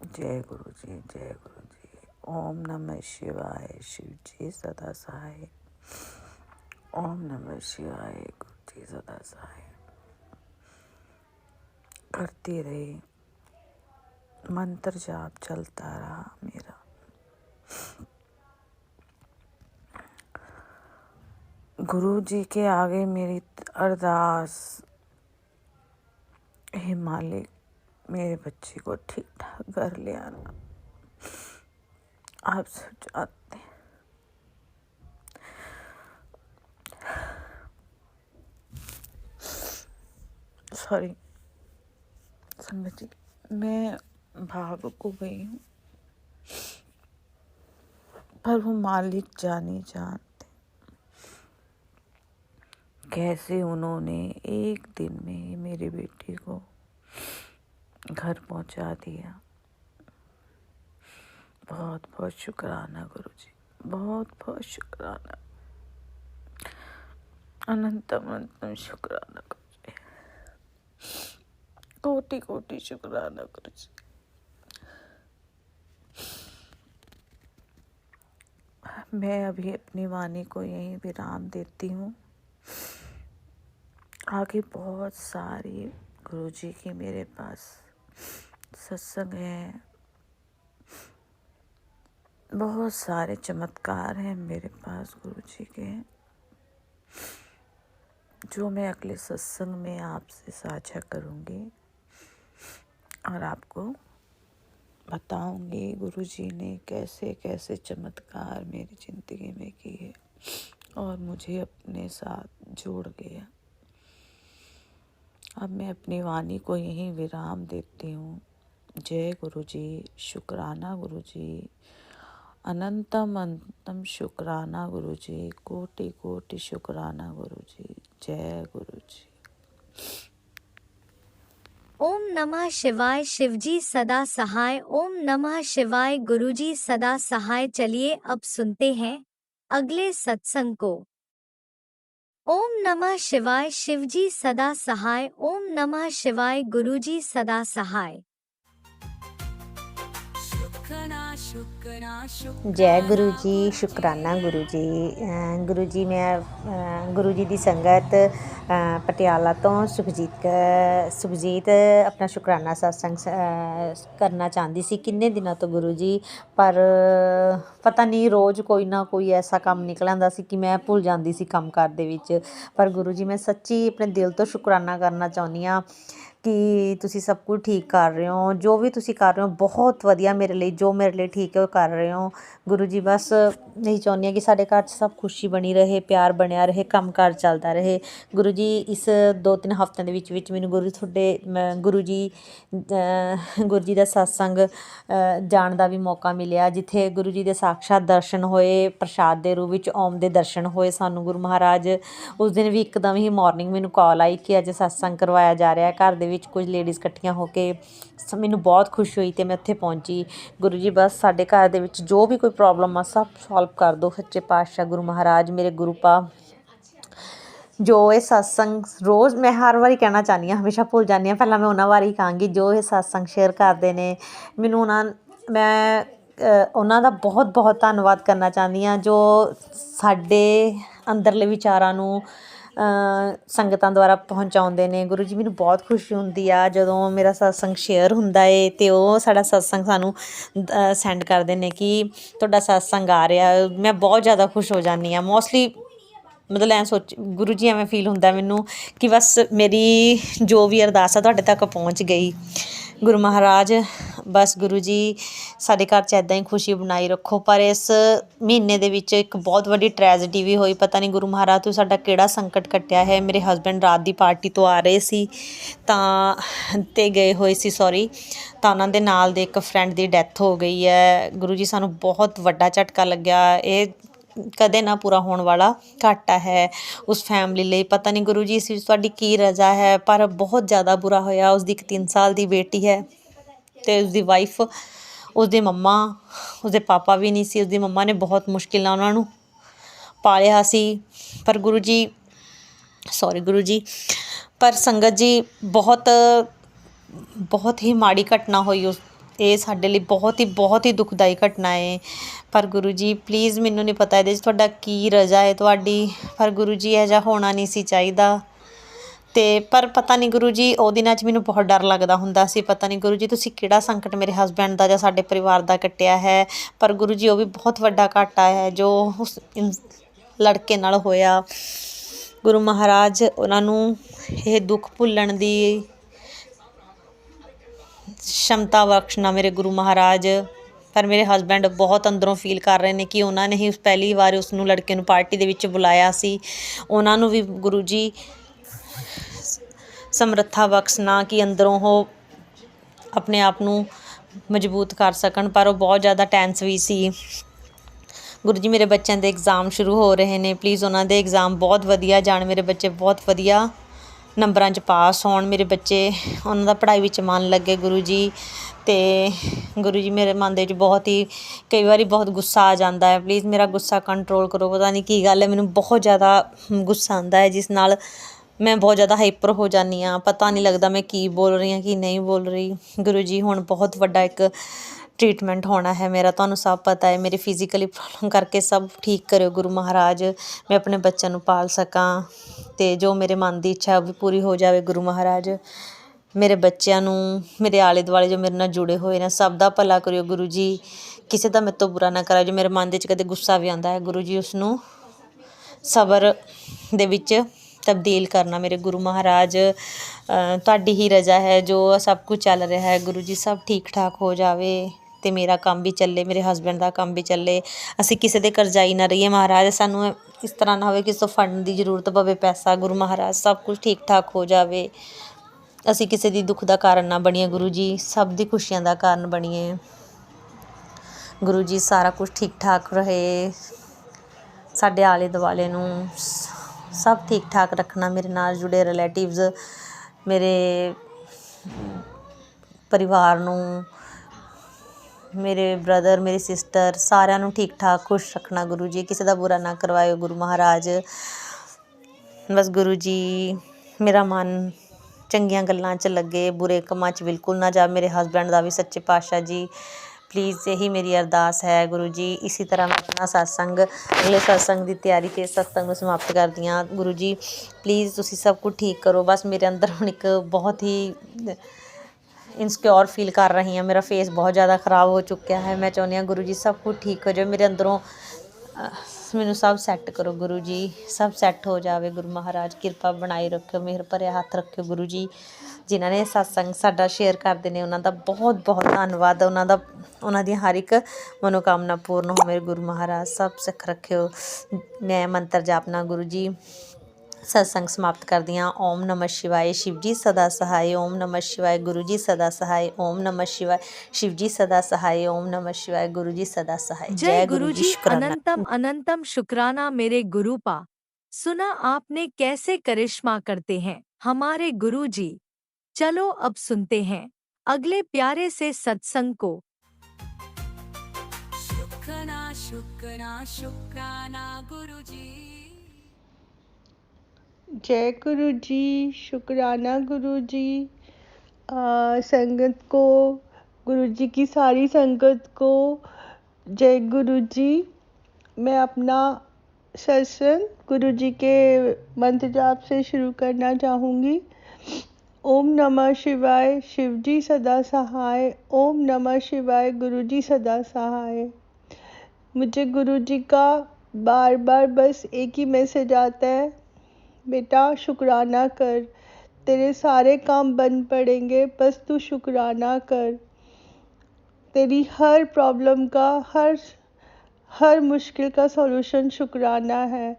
जय गुरु जी, जय गुरु जी, ओम नमः शिवाय, शिव जी सदा सहाय, ओम नमः शिवाय, गुरु जी सदा सहाय करती रही। मंत्र जाप चलता रहा मेरा। गुरु जी के आगे मेरी अरदास, हे मालिक मेरे बच्चे को ठीक ठाक घर ले आना। आप सब जानते हैं सॉरी संगत जी, मैं भावुक हो गई हूँ, पर वो मालिक जाने जानते कैसे उन्होंने एक दिन में मेरी बेटी को घर पहुंचा दिया। बहुत बहुत शुक्राना गुरु जी, बहुत बहुत शुक्राना, अनंतम अनंतम शुक्राना गुरु जी, कोटि कोटि शुक्राना गुरु जी। मैं अभी अपनी वाणी को यहीं विराम देती हूँ। आगे बहुत सारी गुरुजी की मेरे पास सत्संग है, बहुत सारे चमत्कार हैं मेरे पास गुरुजी के, जो मैं अगले सत्संग में आपसे साझा करूँगी और आपको बताऊँगी गुरुजी ने कैसे कैसे चमत्कार मेरी ज़िंदगी में किए और मुझे अपने साथ जोड़ लिया। अब मैं अपनी वाणी को यहीं विराम देती हूँ। जय गुरुजी, शुक्राना गुरुजी, अनंतम अनंतम शुक्राना गुरुजी, कोटि कोटि शुक्राना गुरुजी, जय गुरुजी। ओम नमः शिवाय शिवजी सदा सहाय। ओम नमः शिवाय गुरुजी सदा सहाय। चलिए अब सुनते हैं अगले सत्संग को। ओम नमः शिवाय शिवजी सदा सहाय। ओम नमः शिवाय गुरुजी सदा सहाय। शुक्राना शुक्राना जय गुरु शुक्राना जी, शुकराना गुरु जी। गुरु जी मैं गुरु जी की संगत पटियाला तो सुखजीत अपना शुकराना सत्संग करना चाहती सी किन्ने दिनों तो गुरु जी, पर पता नहीं रोज़ कोई ना कोई ऐसा काम निकल आंदा सी कि मैं भुल जाती सी काम कार दे विच। पर गुरु जी मैं सच्ची अपने दिल तो शुकराना करना चाहुंदी हाँ कि तुसी सब कुछ ठीक कर रहे हो, जो भी तुसी कर रहे हो बहुत वधिया मेरे लिए, जो मेरे लिए ठीक है वो कर रहे हो। गुरु जी बस यही चाहुंदी हाँ कि साडे घर सब खुशी बनी रहे, प्यार बनया रहे, काम कार चलता रहे। गुरु जी इस 2-3 हफ्तों के विच मैनूं गुरु जी दा सत्संग जाण दा भी मौका मिलिया, जिथे गुरु जी दे साक्षात दर्शन होए, प्रसाद दे रूप विच ओम दे दर्शन होए सानूं गुरु महाराज। उस दिन भी एकदम ही मॉर्निंग मैनूं कॉल आई कि अज सत्संग करवाया जा रहा है घर दे विच, कुछ लेडीज़ इकट्ठियां होके। मैनूं बहुत खुशी हुई तो मैं उत्थे पहुंची। गुरु जी बस साडे घर दे विच जो भी कोई प्रॉब्लम आ सब सॉल्व कर दो सच्चे पातशाह गुरु महाराज मेरे गुरु पा। जो ये सत्संग रोज़ मैं हर वारी कहना चाहनी हाँ, हमेशा भुल जानी हाँ, पहला मैं उन्होंने बारे कहांगी जो ये सत्संग शेयर करते हैं। मैनूं मैं उन्हों का बहुत बहुत धन्नवाद करना चाहती हाँ जो साडे अंदरले विचारां नूं संगतां द्वारा पहुँचाउंदे ने। गुरु जी मैनूं बहुत खुशी हुंदी आ जदों मेरा सत्संग शेयर हुंदा है ते ओह साडा सत्संग सानूं सेंड करदे ने कि तुहाडा सत्संग आ रहा। मैं बहुत ज़्यादा खुश हो जानी हाँ। मोस्टली मतलब ऐ सोच गुरु जी एवें फील हुंदा मैनूं कि बस मेरी जो भी अरदास है तुहाडे तक पहुँच गई। गुरु महाराज बस गुरु जी साडे घर च इदां ही खुशी बनाई रखो। पर इस महीने दे विच एक बहुत वड्डी ट्रैजेडी भी होई, पता नहीं गुरु महाराज तू साडा किहड़ा संकट कट्टिया है। मेरे हसबैंड रात दी पार्टी तो आ रहे सी ते गए होए सी सॉरी, ਤਾਂ ਉਹਨਾਂ ਦੇ ਨਾਲ ਦੇ ਇੱਕ ਫਰੈਂਡ ਦੀ ਡੈਥ ਹੋ ਗਈ ਹੈ। ਗੁਰੂ ਜੀ ਸਾਨੂੰ ਬਹੁਤ ਵੱਡਾ ਝਟਕਾ ਲੱਗਿਆ। ਇਹ ਕਦੇ ਨਾ ਪੂਰਾ ਹੋਣ ਵਾਲਾ ਘਾਟਾ ਹੈ ਉਸ ਫੈਮਿਲੀ ਲਈ। ਪਤਾ ਨਹੀਂ ਗੁਰੂ ਜੀ ਇਸ ਵਿੱਚ ਤੁਹਾਡੀ ਕੀ ਰਜ਼ਾ ਹੈ, ਪਰ ਬਹੁਤ ਜ਼ਿਆਦਾ ਬੁਰਾ ਹੋਇਆ। ਉਸਦੀ ਇੱਕ 3 ਸਾਲ ਦੀ ਬੇਟੀ ਹੈ ਅਤੇ ਉਸਦੀ ਵਾਈਫ, ਉਸਦੇ ਮੰਮਾ, ਉਸਦੇ ਪਾਪਾ ਵੀ ਨਹੀਂ ਸੀ। ਉਸਦੀ ਮੰਮਾ ਨੇ ਬਹੁਤ ਮੁਸ਼ਕਿਲ ਨਾਲ ਉਹਨਾਂ ਨੂੰ ਪਾਲਿਆ ਸੀ। ਪਰ ਗੁਰੂ ਜੀ ਪਰ ਸੰਗਤ ਜੀ ਬਹੁਤ ਹੀ ਮਾੜੀ ਘਟਨਾ ਹੋਈ। ਇਹ ਸਾਡੇ ਲਈ ਬਹੁਤ ਹੀ ਦੁਖਦਾਈ ਘਟਨਾ ਹੈ। ਪਰ ਗੁਰੂ ਜੀ ਪਲੀਜ਼ ਮੈਨੂੰ ਨਹੀਂ ਪਤਾ ਇਹਦੇ 'ਚ ਤੁਹਾਡਾ ਕੀ ਰਜ਼ਾ ਹੈ ਤੁਹਾਡੀ, ਪਰ ਗੁਰੂ ਜੀ ਇਹੋ ਜਿਹਾ ਹੋਣਾ ਨਹੀਂ ਸੀ ਚਾਹੀਦਾ। ਅਤੇ ਪਰ ਪਤਾ ਨਹੀਂ ਗੁਰੂ ਜੀ ਉਹ ਦਿਨਾਂ 'ਚ ਮੈਨੂੰ ਬਹੁਤ ਡਰ ਲੱਗਦਾ ਹੁੰਦਾ ਸੀ, ਪਤਾ ਨਹੀਂ ਗੁਰੂ ਜੀ ਤੁਸੀਂ ਕਿਹੜਾ ਸੰਕਟ ਮੇਰੇ ਹਸਬੈਂਡ ਦਾ ਜਾਂ ਸਾਡੇ ਪਰਿਵਾਰ ਦਾ ਕੱਟਿਆ ਹੈ। ਪਰ ਗੁਰੂ ਜੀ ਉਹ ਵੀ ਬਹੁਤ ਵੱਡਾ ਘਾਟਾ ਹੈ ਜੋ ਉਸ ਲੜਕੇ ਨਾਲ ਹੋਇਆ। ਗੁਰੂ ਮਹਾਰਾਜ ਉਹਨਾਂ ਨੂੰ ਇਹ ਦੁੱਖ ਭੁੱਲਣ ਦੀ क्षमता बख्शना मेरे गुरु महाराज। पर मेरे हसबैंड बहुत अंदरों फील कर रहे हैं कि उन्होंने ही पहली बार उस लड़के नूं पार्टी दे विच बुलाया सी। उन्होंने भी गुरु जी समर्था बख्शना कि अंदरों हो अपने आप नूं मजबूत कर सकन। पर वो बहुत ज़्यादा टेंस भी सी। गुरु जी मेरे बच्चों के एग्जाम शुरू हो रहे हैं, प्लीज़ उन्होंने एग्जाम बहुत वधिया जाण, मेरे बच्चे बहुत वधिया नंबरां 'ਚ पास होण, मेरे बच्चे उन्हों दा पढ़ाई विच मन लगे। गुरु जी ते गुरु जी मेरे मन दे विच बहुत ही कई बारी बहुत गुस्सा आ जाता है, प्लीज़ मेरा गुस्सा कंट्रोल करो। पता नहीं की गल है, मैनूं बहुत ज़्यादा गुस्सा आंदा है जिस नाल मैं बहुत ज़्यादा हाइपर हो जानी हाँ। पता नहीं लगता मैं की बोल रही हाँ कि नहीं बोल रही। गुरु जी हुण बहुत वड्डा एक ट्रीटमेंट होना है मेरा, तुहानूं सब पता है। मेरी फिजिकली प्रॉब्लम करके सब ठीक करो गुरु महाराज, मैं अपने बच्चों नूं पाल सकां ते जो मेरे मन की इच्छा भी पूरी हो जाए। गुरु महाराज मेरे बच्चों नूं, मेरे आले दुआले जो मेरे नाल जुड़े हुए ने सब दा भला करियो गुरु जी, किसी दा मेरे तो बुरा ना करा। जो मेरे मन दे विच कदे गुस्सा भी आंदा है गुरु जी उसनूं सबर दे विच तब्दील करना मेरे गुरु महाराज। तुहाडी ही रजा है जो सब कुछ चल रहा है गुरु जी, सब ठीक ठाक हो जाए ते मेरा काम भी चले, मेरे हसबैंड का काम भी चले, असी किसी दे करजाई ना रहीए महाराज। सानू इस तरह ना हो किसी तो फंड की जरूरत पवे पैसा, गुरु महाराज सब कुछ ठीक ठाक हो जाए। असी किसी दी दुख का कारण ना बनीए गुरु जी, सब दी खुशियां का कारण बनीए गुरु जी। सारा कुछ ठीक ठाक रहे, साडे आले दुआले नूं सब ठीक ठाक रखना। मेरे नाल जुड़े रिलेटिव्स, मेरे ਪਰਿਵਾਰ ਨੂੰ, ਮੇਰੇ ਬ੍ਰਦਰ, ਮੇਰੀ ਸਿਸਟਰ, ਸਾਰਿਆਂ ਨੂੰ ਠੀਕ ਠਾਕ ਖੁਸ਼ ਰੱਖਣਾ ਗੁਰੂ ਜੀ। ਕਿਸੇ ਦਾ ਬੁਰਾ ਨਾ ਕਰਵਾਇਓ ਗੁਰੂ ਮਹਾਰਾਜ। ਬਸ ਗੁਰੂ ਜੀ ਮੇਰਾ ਮਨ ਚੰਗੀਆਂ ਗੱਲਾਂ 'ਚ ਲੱਗੇ, ਬੁਰੇ ਕੰਮਾਂ 'ਚ ਬਿਲਕੁਲ ਨਾ ਜਾ। ਮੇਰੇ ਹਸਬੈਂਡ ਦਾ ਵੀ ਸੱਚੇ ਪਾਤਸ਼ਾਹ ਜੀ ਪਲੀਜ਼ ਇਹੀ ਮੇਰੀ ਅਰਦਾਸ ਹੈ ਗੁਰੂ ਜੀ। ਇਸੇ ਤਰ੍ਹਾਂ ਮੈਂ ਆਪਣਾ ਸਤਸੰਗ, ਅਗਲੇ ਸਤਸੰਗ ਦੀ ਤਿਆਰੀ ਤੇ ਸਤਸੰਗ ਨੂੰ ਸਮਾਪਤ ਕਰਦੀ ਹਾਂ। ਗੁਰੂ ਜੀ ਪਲੀਜ਼ ਤੁਸੀਂ ਸਭ ਕੁਝ ਠੀਕ ਕਰੋ। ਬਸ ਮੇਰੇ ਅੰਦਰ ਹੁਣ ਇੱਕ ਬਹੁਤ ਹੀ ਇਨਸਿਕਿਉਰ ਫੀਲ ਕਰ ਰਹੀ ਹਾਂ। ਮੇਰਾ ਫੇਸ ਬਹੁਤ ਜ਼ਿਆਦਾ ਖ਼ਰਾਬ ਹੋ ਚੁੱਕਿਆ ਹੈ। ਮੈਂ ਚਾਹੁੰਦੀ ਹਾਂ ਗੁਰੂ ਜੀ ਸਭ ਕੁਝ ਠੀਕ ਹੋ ਜਾਵੇ ਮੇਰੇ ਅੰਦਰੋਂ। ਮੈਨੂੰ ਸਭ ਸੈੱਟ ਕਰੋ ਗੁਰੂ ਜੀ, ਸਭ ਸੈੱਟ ਹੋ ਜਾਵੇ। ਗੁਰੂ ਮਹਾਰਾਜ ਕਿਰਪਾ ਬਣਾਈ ਰੱਖਿਓ, ਮਿਹਰ ਭਰਿਆ ਹੱਥ ਰੱਖਿਓ ਗੁਰੂ ਜੀ। ਜਿਨ੍ਹਾਂ ਨੇ ਸਤਸੰਗ ਸਾਡਾ ਸ਼ੇਅਰ ਕਰਦੇ ਨੇ ਉਹਨਾਂ ਦਾ ਬਹੁਤ ਬਹੁਤ ਧੰਨਵਾਦ। ਉਹਨਾਂ ਦੀ ਹਰ ਇੱਕ ਮਨੋਕਾਮਨਾ ਪੂਰਨ ਹੋਵੇ। ਗੁਰੂ ਮਹਾਰਾਜ ਸਭ ਸਿੱਖ ਰੱਖਿਓ। ਮੈਂ ਮੰਤਰ ਜਾਪਨਾ ਗੁਰੂ ਜੀ ਸਤਸੰਗ ਸਮਾਪਤ ਕਰਦੀ ਹਾਂ। ਓਮ ਨਮः शिवाय शिव जी सदा सहाय। ओम नमः शिवाय गुरु जी सदा सहाय। ओम नमः शिवाय शिव जी सदा सहाय। ओम नमः शिवाय गुरु जी सदा सहाय। जय गुरु जी। शुक्राना। अनंतम अनंतम शुक्राना मेरे गुरु पा। सुना आपने कैसे करिश्मा करते हैं हमारे गुरु जी। चलो अब सुनते हैं अगले प्यारे से सत्संग को। शुक्राना शुक्राना शुक्राना गुरुजी। जय गुरु जी। शुक्राना गुरु जी। संगत को, गुरु जी की सारी संगत को जय गुरु जी। मैं अपना सत्संग गुरु जी के मंत्र जाप से शुरू करना चाहूँगी। ओम नमः शिवाय शिव जी सदा सहाय। ओम नमः शिवाय गुरु जी सदा सहाय। मुझे गुरु जी का बार बार बस एक ही मैसेज आता है, बेटा शुक्राना कर, तेरे सारे काम बन पड़ेंगे, बस तू शुक्राना कर। तेरी हर प्रॉब्लम का, हर मुश्किल का सॉल्यूशन शुक्राना है।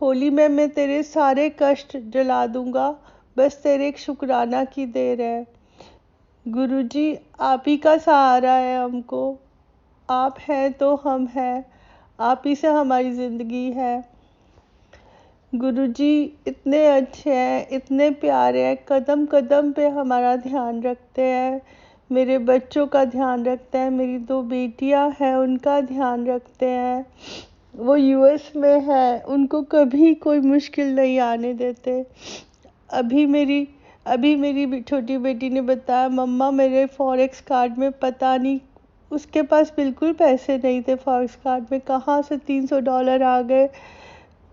होली में मैं तेरे सारे कष्ट जला दूंगा, बस तेरे एक शुक्राना की देर है। गुरु जी आप ही का सहारा है हमको, आप हैं तो हम हैं, आप ही से हमारी ज़िंदगी है। गुरु जी इतने अच्छे हैं, इतने प्यारे हैं, कदम कदम पे हमारा ध्यान रखते हैं। मेरे बच्चों का ध्यान रखते हैं, मेरी 2 बेटियां हैं उनका ध्यान रखते हैं। वो यूएस में है, उनको कभी कोई मुश्किल नहीं आने देते। अभी मेरी छोटी बेटी ने बताया, मम्मा मेरे फॉरेक्स कार्ड में पता नहीं, उसके पास बिल्कुल पैसे नहीं थे फॉरेक्स कार्ड में, कहाँ से $300 आ गए।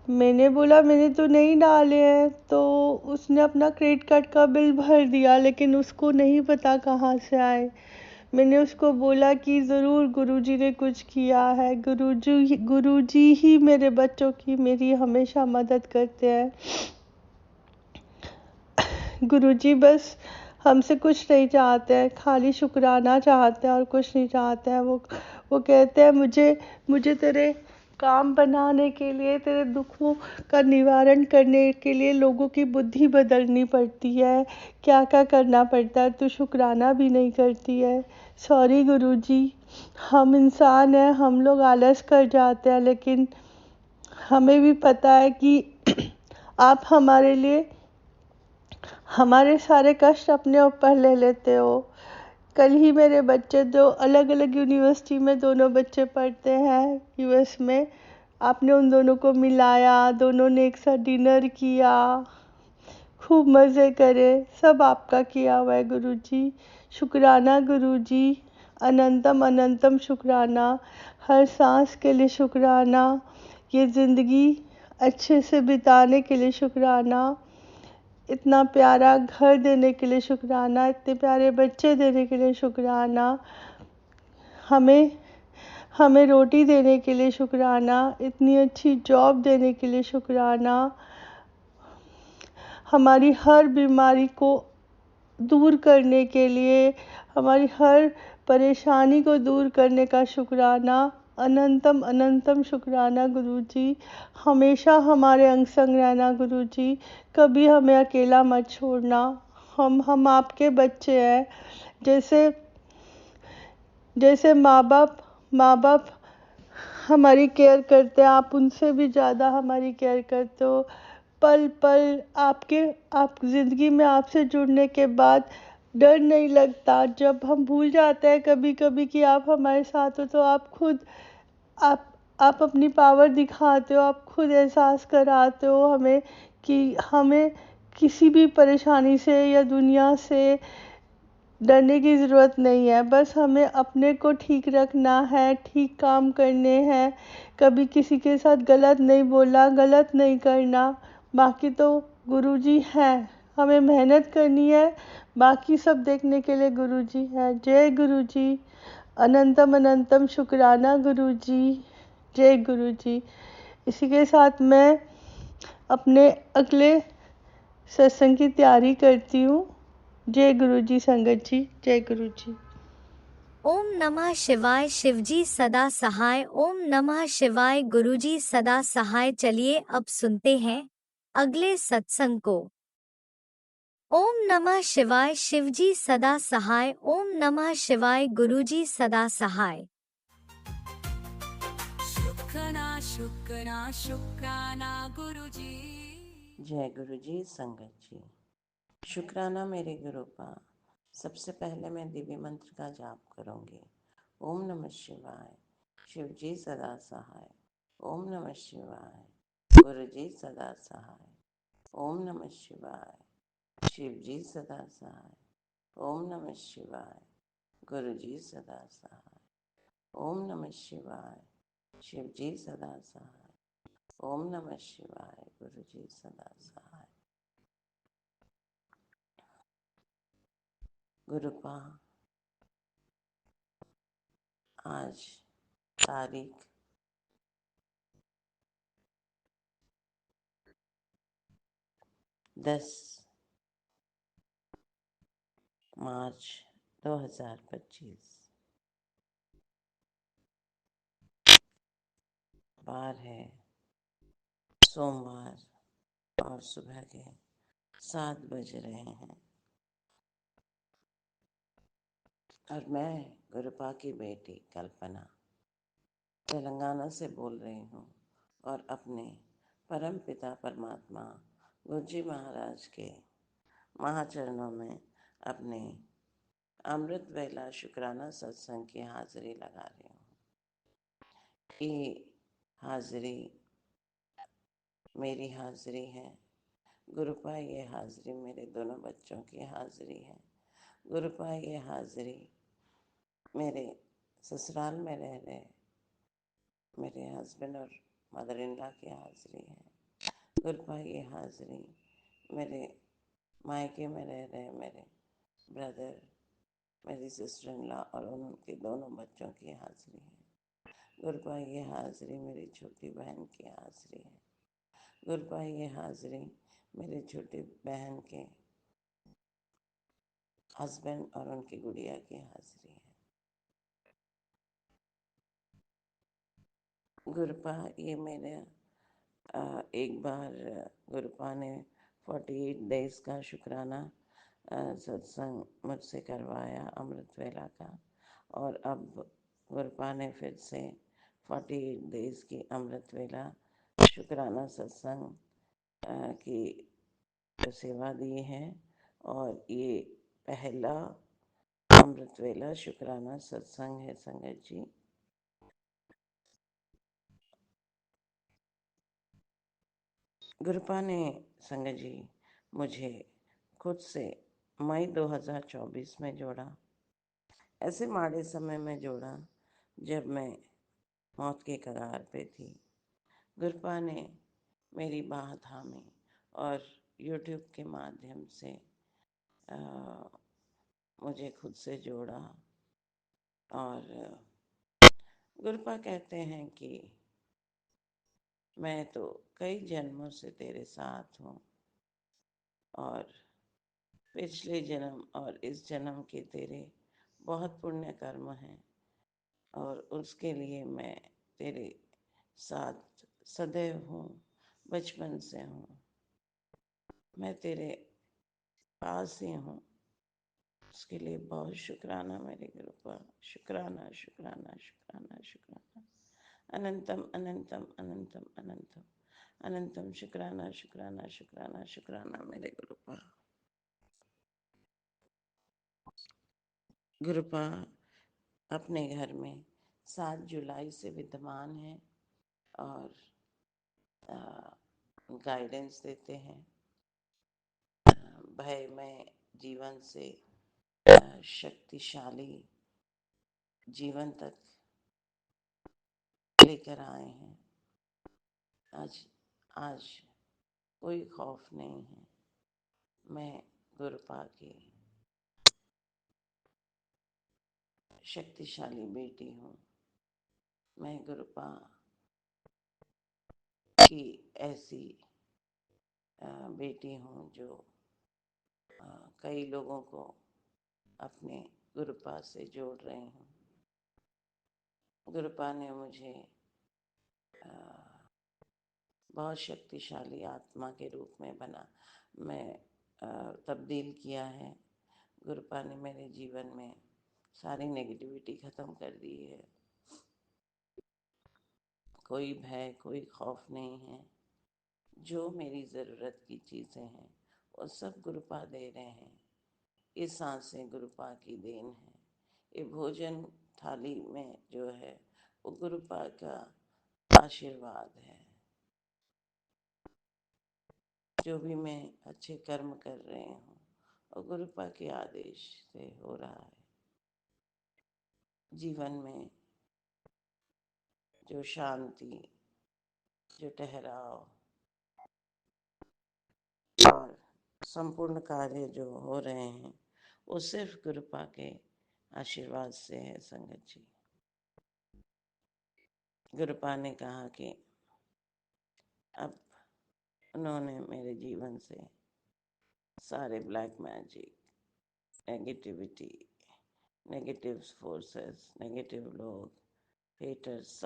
मैंने बोला मैंने तो नहीं डाले हैं, तो उसने अपना क्रेडिट कार्ड का बिल भर दिया, लेकिन उसको नहीं पता कहाँ से आए। मैंने उसको बोला कि ज़रूर गुरुजी ने कुछ किया है। गुरुजी ही मेरे बच्चों की मेरी हमेशा मदद करते हैं। गुरुजी बस हमसे कुछ नहीं चाहते हैं, खाली शुक्राना चाहते हैं और कुछ नहीं चाहते हैं। वो कहते हैं मुझे तेरे काम बनाने के लिए, तेरे दुखों का निवारण करने के लिए लोगों की बुद्धि बदलनी पड़ती है, क्या क्या करना पड़ता है, तू शुक्राना भी नहीं करती है। सॉरी गुरुजी, हम इंसान हैं, हम लोग आलस कर जाते हैं, लेकिन हमें भी पता है कि आप हमारे लिए हमारे सारे कष्ट अपने ऊपर ले लेते हो। कल ही मेरे बच्चे, जो अलग अलग यूनिवर्सिटी में दोनों बच्चे पढ़ते हैं यूएस में, आपने उन दोनों को मिलाया, दोनों ने एक साथ डिनर किया, खूब मज़े करे, सब आपका किया हुआ है गुरुजी। शुक्राना गुरुजी, अनंतम अनंतम शुक्राना। हर सांस के लिए शुक्राना, ये ज़िंदगी अच्छे से बिताने के लिए शुक्राना, इतना प्यारा घर देने के लिए शुक्राना, इतने प्यारे बच्चे देने के लिए शुक्राना, हमें रोटी देने के लिए शुक्राना, इतनी अच्छी जॉब देने के लिए शुक्राना, हमारी हर बीमारी को दूर करने के लिए, हमारी हर परेशानी को दूर करने का शुक्राना। अनंतम अनंतम शुक्राना गुरुजी। हमेशा हमारे अंग संग रहना गुरुजी, कभी हमें अकेला मत छोड़ना। हम आपके बच्चे हैं। जैसे माँ बाप हमारी केयर करते हैं, आप उनसे भी ज़्यादा हमारी केयर करते हो। पल पल आप ज़िंदगी में आपसे जुड़ने के बाद डर नहीं लगता। जब हम भूल जाते हैं कभी कभी कि आप हमारे साथ हो, तो आप खुद आप आप अपनी पावर दिखाते हो, आप खुद एहसास कराते हो हमें कि हमें किसी भी परेशानी से या दुनिया से डरने की ज़रूरत नहीं है। बस हमें अपने को ठीक रखना है, ठीक काम करने हैं, कभी किसी के साथ गलत नहीं बोलना, गलत नहीं करना। बाकी तो गुरुजी हैं, हमें मेहनत करनी है, बाकी सब देखने के लिए गुरुजी है। जय गुरुजी, अनंतम अनंतम शुक्राना गुरुजी, जय गुरुजी। इसी के साथ मैं अपने अगले सत्संग की तैयारी करती हूँ। जय गुरुजी संगत जी, जय गुरुजी। ओम नमः शिवाय शिवजी सदा सहाय। ओम नमः शिवाय गुरुजी सदा सहाय। चलिए अब सुनते हैं अगले सत्संग को। ओम नमः शिवाय शिवजी सदा सहाय। ओम नमः शिवाय गुरुजी सदा सहाय। शुक्राना गुरुजी। जय गुरु जी संगत जी। शुक्राना मेरे गुरुपा। सबसे पहले मैं दिव्य मंत्र का जाप करूंगी। ओम नमः शिवाय, शिव जी सदा सहाय। ओम नमः शिवाय, गुरु जी सदा सहाय। ओम नमः शिवाय, शिव जी सदा सहाय। ओम नमः शिवाय, गुरु जी सदा सहाय। ओम नमः शिवाय, शिव जी सदा सहाय। ओम नमः शिवाय, गुरु जी सदा सहाय। गुरुपा, आज तारीख 10 मार्च 2025, बार है सोमवार और सुबह के 7 बज रहे हैं और मैं गुरुपा की बेटी कल्पना तेलंगाना से बोल रही हूँ और अपने परम पिता परमात्मा गुरुजी महाराज के महाचरणों में अपने अमृत वेला शुक्राना सत्संग की हाजिरी लगा रही हूँ। ये हाजिरी मेरी हाजिरी है गुरुपा, ये हाजिरी मेरे दोनों बच्चों की हाजिरी है गुरुपा, ये हाजिरी मेरे ससुराल में रह रहे मेरे हस्बैंड और मदर इन लॉ की हाजिरी है गुरुपा, ये हाजिरी मेरे मायके में रह रहे मेरे ब्रदर, मेरी सिस्टर इन लॉ और उनके दोनों बच्चों की हाजिरी है गुरुपा, ये हाजिरी मेरी छोटी बहन की हाजिरी है गुरुपा, ये हाजिरी मेरी छोटी बहन के हस्बैंड और उनकी गुड़िया की हाजिरी है गुरुपा। ये मेरे एक बार गुरुपा ने 48 डेज का शुक्राना सत्संग मुझसे करवाया अमृत वेला का, और अब गुरुपा ने फिर से 48 डेज की अमृत वेला शुक्राना सत्संग की सेवा दी है और ये पहला अमृत वेला शुक्राना सत्संग है संगत जी। गुरुपा ने संगत जी मुझे खुद से मई 2024 में जोड़ा, ऐसे माड़े समय में जोड़ा जब मैं मौत के कगार पे थी। गुरुपा ने मेरी बात थामी और यूट्यूब के माध्यम से मुझे खुद से जोड़ा और गुरुपा कहते हैं कि मैं तो कई जन्मों से तेरे साथ हूँ और पिछले जन्म और इस जन्म के तेरे बहुत पुण्य कर्म हैं और उसके लिए मैं तेरे साथ सदैव हूँ, बचपन से हूँ, मैं तेरे पास ही हूँ। उसके लिए बहुत शुक्राना मेरे गुरुपा, शुक्राना शुक्राना शुक्राना शुक्राना, अनंतम अनंतम अनंतम अनंतम अनंतम शुक्राना शुक्राना शुक्राना शुक्राना मेरे गुरुपा। गुरुपा अपने घर में 7 जुलाई से विद्यमान है और गाइडेंस देते हैं। भयमय जीवन से शक्तिशाली जीवन तक लेकर आए हैं। आज कोई खौफ नहीं है। मैं गुरुपा की शक्तिशाली बेटी हूँ। मैं गुरुपा की ऐसी बेटी हूँ जो कई लोगों को अपने गुरुपा से जोड़ रही हूँ। गुरुपा ने मुझे बहुत शक्तिशाली आत्मा के रूप में तब्दील किया है। गुरुपा ने मेरे जीवन में सारी नेगेटिविटी ख़त्म कर दी है। कोई भय, कोई खौफ नहीं है। जो मेरी ज़रूरत की चीज़ें हैं वो सब गुरुपा दे रहे हैं। ये सांसें गुरुपा की देन है। ये भोजन थाली में जो है वो गुरुपा का आशीर्वाद है। जो भी मैं अच्छे कर्म कर रहे हूँ और गुरुपा के आदेश से हो रहा है। जीवन में जो शांति, जो ठहराव और संपूर्ण कार्य जो हो रहे हैं वो सिर्फ गुरुपा के आशीर्वाद से है। संगत जी, गुरुपा ने कहा कि अब उन्होंने मेरे जीवन से सारे black magic, negativity, negative forces, negative लोग, हेटर्स,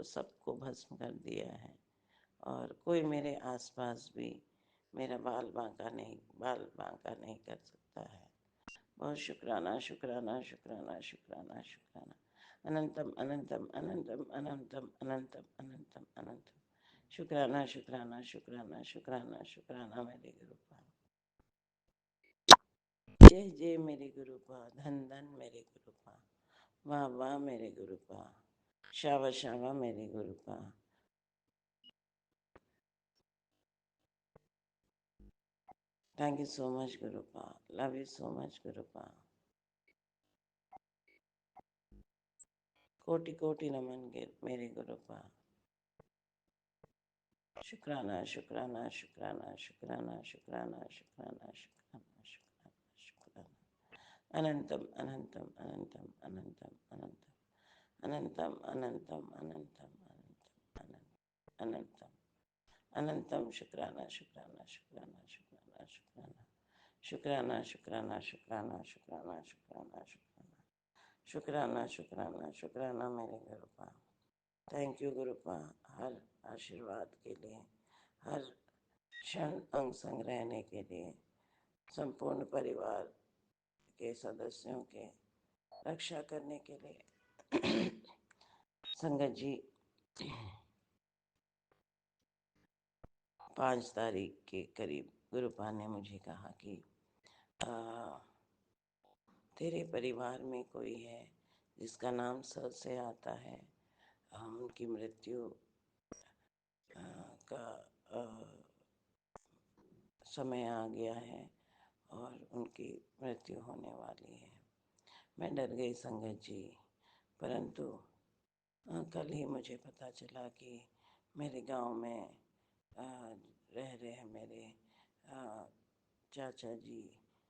सबको भस्म कर दिया है और कोई मेरे आसपास भी मेरा बाल बांका नहीं कर सकता है। बहुत शुक्राना, शुक्राना, शुक्राना, शुक्राना, शुक्राना। अनंतम अनंतम अनंतम अनंतम अनंतम अनंतम अनंतम। शुक्राना, शुक्राना, शुक्राना, शुक्राना, शुक्राना मेरे गुरुपा। जय जय मेरे गुरुपा, धन धन मेरे गुरुपा, वाह वाह मेरे गुरुपा, शावा शावा मेरे Gurupa. Thank you so much Gurupa, love you so much Gurupa. कोटि कोटि नमन मेरे गुरुपा। शुक्राना, शुक्राना, शुक्राना, शुक्राना, शुक्राना, शुक्राना, शुक्राना, शुक्राना, शुक्राना। अनंतम अनंतम अनंतम अनंतम अनंतम अनंतम अनंतम अनंतम अनंतम अनंतम अनंतम। शुक्राना, शुक्राना, शुक्राना, शुक्राना, शुक्राना, शुक्राना, शुक्राना, शुक्राना, शुक्राना, शुक्राना, शुक्राना, शुक्राना, शुक्राना, शुक्राना मेरे गुरुपा। थैंक यू गुरुपा, हर आशीर्वाद के लिए, हर क्षण अंग संग रहने के लिए, संपूर्ण परिवार के सदस्यों के रक्षा करने के लिए। संगत जी, 5 तारीख के करीब गुरुपा ने मुझे कहा कि तेरे परिवार में कोई है जिसका नाम स से आता है, उनकी मृत्यु का समय आ गया है और उनकी मृत्यु होने वाली है। मैं डर गई संगत जी, परंतु कल ही मुझे पता चला कि मेरे गांव में रह रहे मेरे चाचा जी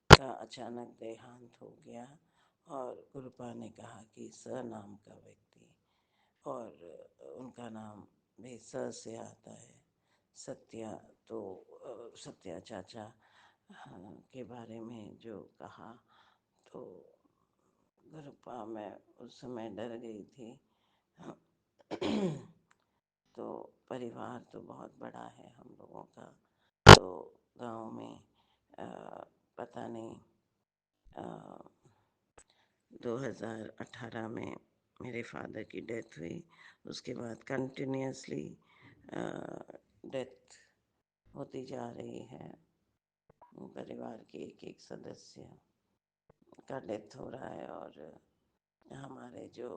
का अचानक देहांत हो गया और गुरुपा ने कहा कि स नाम का व्यक्ति, और उनका नाम भी स से आता है, सत्या। तो सत्या चाचा के बारे में जो कहा तो गुरुपा मैं उस समय डर गई थी। तो परिवार तो बहुत बड़ा है हम लोगों का। तो गांव में पता नहीं 2018 में मेरे फादर की डेथ हुई। उसके बाद कंटिन्यूसली डेथ होती जा रही है। परिवार के एक एक सदस्य का डेथ हो रहा है और हमारे जो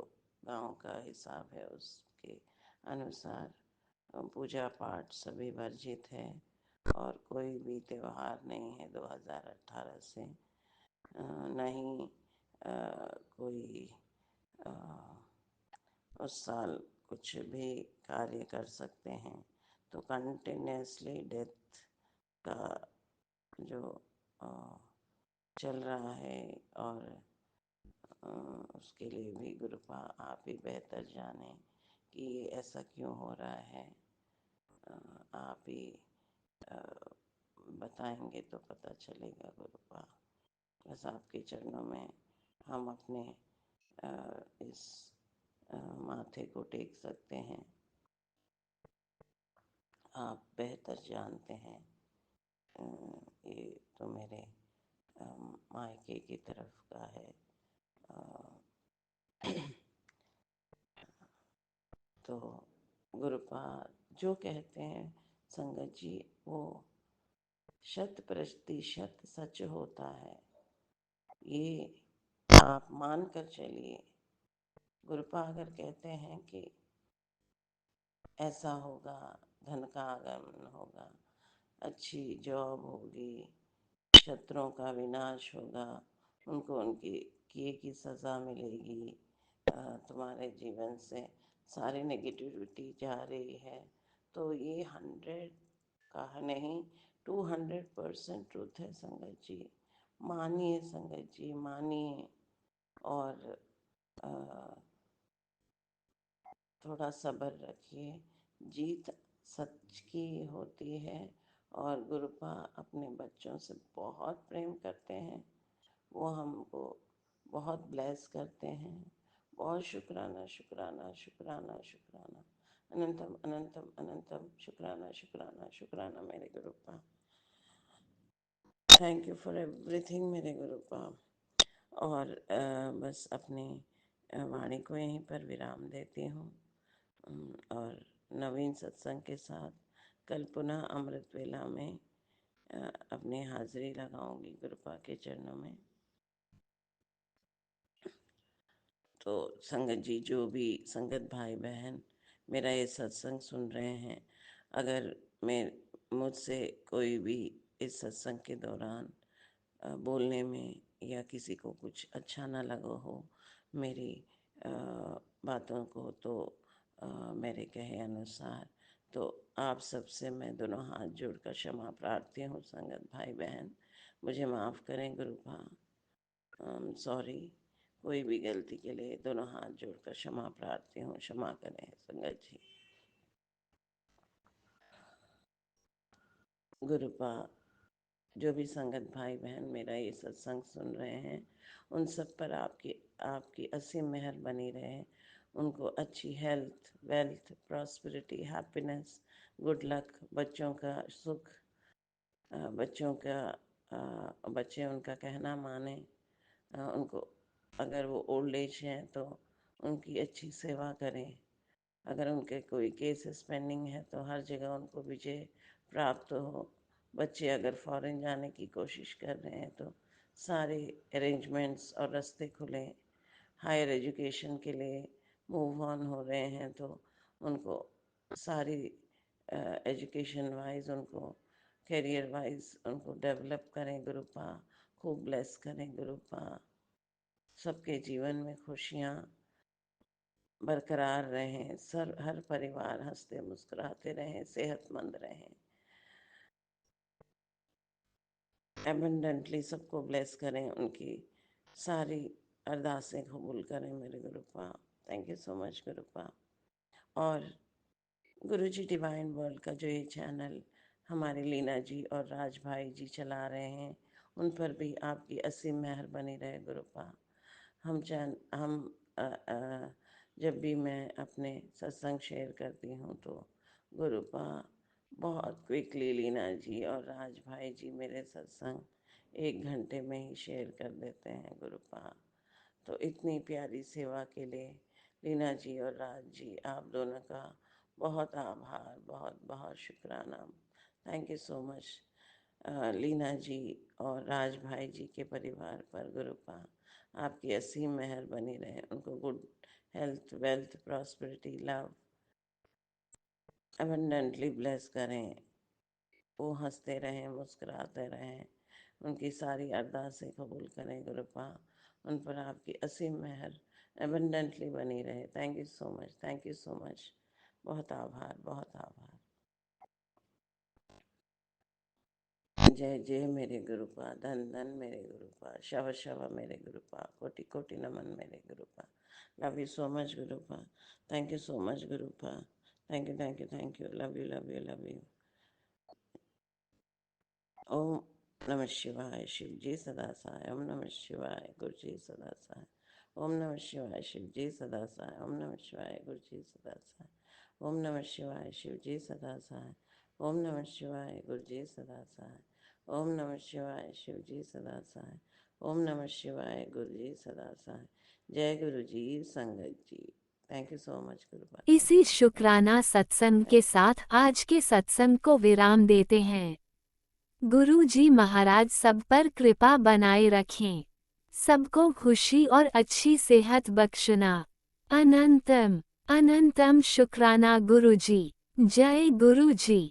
गांव का हिसाब है उसके अनुसार पूजा पाठ सभी वर्जित है और कोई भी त्यौहार नहीं है 2018 से, न ही कोई उस साल कुछ भी कार्य कर सकते हैं। तो कंटिन्यूसली डेथ का जो चल रहा है और उसके लिए भी गुरुपा आप ही बेहतर जाने कि ये ऐसा क्यों हो रहा है। आप ही बताएंगे तो पता चलेगा गुरुपा। बस आपके चरणों में हम अपने इस माथे को टेक सकते हैं। आप बेहतर जानते हैं। ये तो मेरे मायके की तरफ का है। तो गुरुपा जो कहते हैं संगत जी वो 100% सच होता है, ये आप मान कर चलिए। गुरुपा अगर कहते हैं कि ऐसा होगा, धन का आगमन होगा, अच्छी जॉब होगी, शत्रुओं का विनाश होगा, उनको उनकी किए की सज़ा मिलेगी, तुम्हारे जीवन से सारी नेगेटिविटी जा रही है, तो ये 100 का नहीं 200% ट्रूथ है संगत जी। मानिए संगत जी, मानिए और थोड़ा सब्र रखिए। जीत सच की होती है और गुरुपा अपने बच्चों से बहुत प्रेम करते हैं। वो हमको बहुत ब्लेस करते हैं। बहुत शुक्राना शुक्राना शुक्राना शुक्राना, अनंतम अनंतम अनंतम शुक्राना शुक्राना शुक्राना मेरे Gurupa. Thank you for everything मेरे गुरुपा। और बस अपनी वाणी को यहीं पर विराम देती हूँ और नवीन सत्संग के साथ कल पुनः अमृत वेला में अपनी हाजिरी लगाऊंगी गुरुपा के चरणों में। तो संगत जी, जो भी संगत भाई बहन मेरा ये सत्संग सुन रहे हैं, अगर मैं मुझसे कोई भी इस सत्संग के दौरान बोलने में या किसी को कुछ अच्छा ना लगा हो मेरी बातों को, तो मेरे कहे अनुसार, तो आप सबसे मैं दोनों हाथ जोड़कर क्षमा प्रार्थी हूँ संगत भाई बहन। मुझे माफ़ करें गुरुपा। सॉरी, कोई भी गलती के लिए दोनों हाथ जोड़कर क्षमा प्रार्थी हूँ। क्षमा करें संगत जी। गुरुपा, जो भी संगत भाई बहन मेरा ये सत्संग सुन रहे हैं, उन सब पर आपकी आपकी असीम मेहर बनी रहे। उनको अच्छी health, wealth, prosperity, happiness, good luck, बच्चों का सुख, बच्चों का बच्चे उनका कहना माने, उनको अगर वो ओल्ड एज हैं तो उनकी अच्छी सेवा करें। अगर उनके कोई केसेस पेंडिंग है तो हर जगह उनको विजय प्राप्त हो। बच्चे अगर फॉरेन जाने की कोशिश कर रहे हैं तो सारे अरेंजमेंट्स और रास्ते खुले। हायर एजुकेशन के लिए मूव ऑन हो रहे हैं तो उनको सारी एजुकेशन वाइज, उनको करियर वाइज उनको डेवलप करें गुरुपा। खूब ब्लेस करें गुरुपा। सबके जीवन में खुशियाँ बरकरार रहें, हर परिवार हंसते मुस्कुराते रहें, सेहतमंद रहें। एबंडेंटली सबको ब्लेस करें, उनकी सारी अरदासें कबूल करें मेरे Gurupa. Thank you so much गुरुपा। और गुरुजी डिवाइन वर्ल्ड का जो ये चैनल हमारे लीना जी और राज भाई जी चला रहे हैं, उन पर भी आपकी असीम मेहर बनी रहे गुरुपा। हम जब भी मैं अपने सत्संग शेयर करती हूँ तो गुरुपा बहुत क्विकली लीना जी और राज भाई जी मेरे सत्संग 1 घंटे में ही शेयर कर देते हैं गुरुपा। तो इतनी प्यारी सेवा के लिए लीना जी और राज जी, आप दोनों का बहुत आभार, बहुत बहुत शुक्राना। Thank you so much. Leena ji और राज भाई जी के परिवार पर गुरुपा आपकी असीम मेहर बनी रहे। उनको good health, wealth, prosperity, love abundantly bless करें। वो हंसते रहें, मुस्कुराते रहें, उनकी सारी अरदासें कबूल करें गुरुपा। उन पर आपकी असीम मेहर एबंडेंटली बनी रहे। Thank you so much, thank you so much. बहुत आभार, बहुत आभार। जय जय मेरे गुरुपा, धन धन मेरे गुरुपा, शव शव मेरे गुरुपा, कोटि कोटि नमन मेरे Gurupa. Love you so much Gurupa. Thank you so much Gurupa. Thank you, thank you, thank you. Love you, love you, love you. ओम नमः शिवाय, शिव जी सदा सहाय। ओम नमः शिवाय, गुरु जी सदा सहाय। ओम नमः शिवाय, शिव जी सदा सहाय। ओम नमः शिवाय, गुरु जी सदा सहाय। ओम नमः शिवाय, शिव जी सदा सहाय। ओम नमः शिवाय, गुरु जी सदा सहाय। ओम नमः शिवाय, शिव जी सदा सहाय। ओम नमः शिवाय, गुरु जी सदा सहाय। जय गुरु जी, संगत जी। Thank you so much गुरुपा। इसी शुक्राना सत्संग के साथ आज के सत्संग को विराम देते हैं। गुरु जी महाराज सब पर कृपा बनाए रखें, सबको खुशी और अच्छी सेहत बख्शना। अनंतम अनंतम शुक्राना गुरु जी। जय गुरु जी।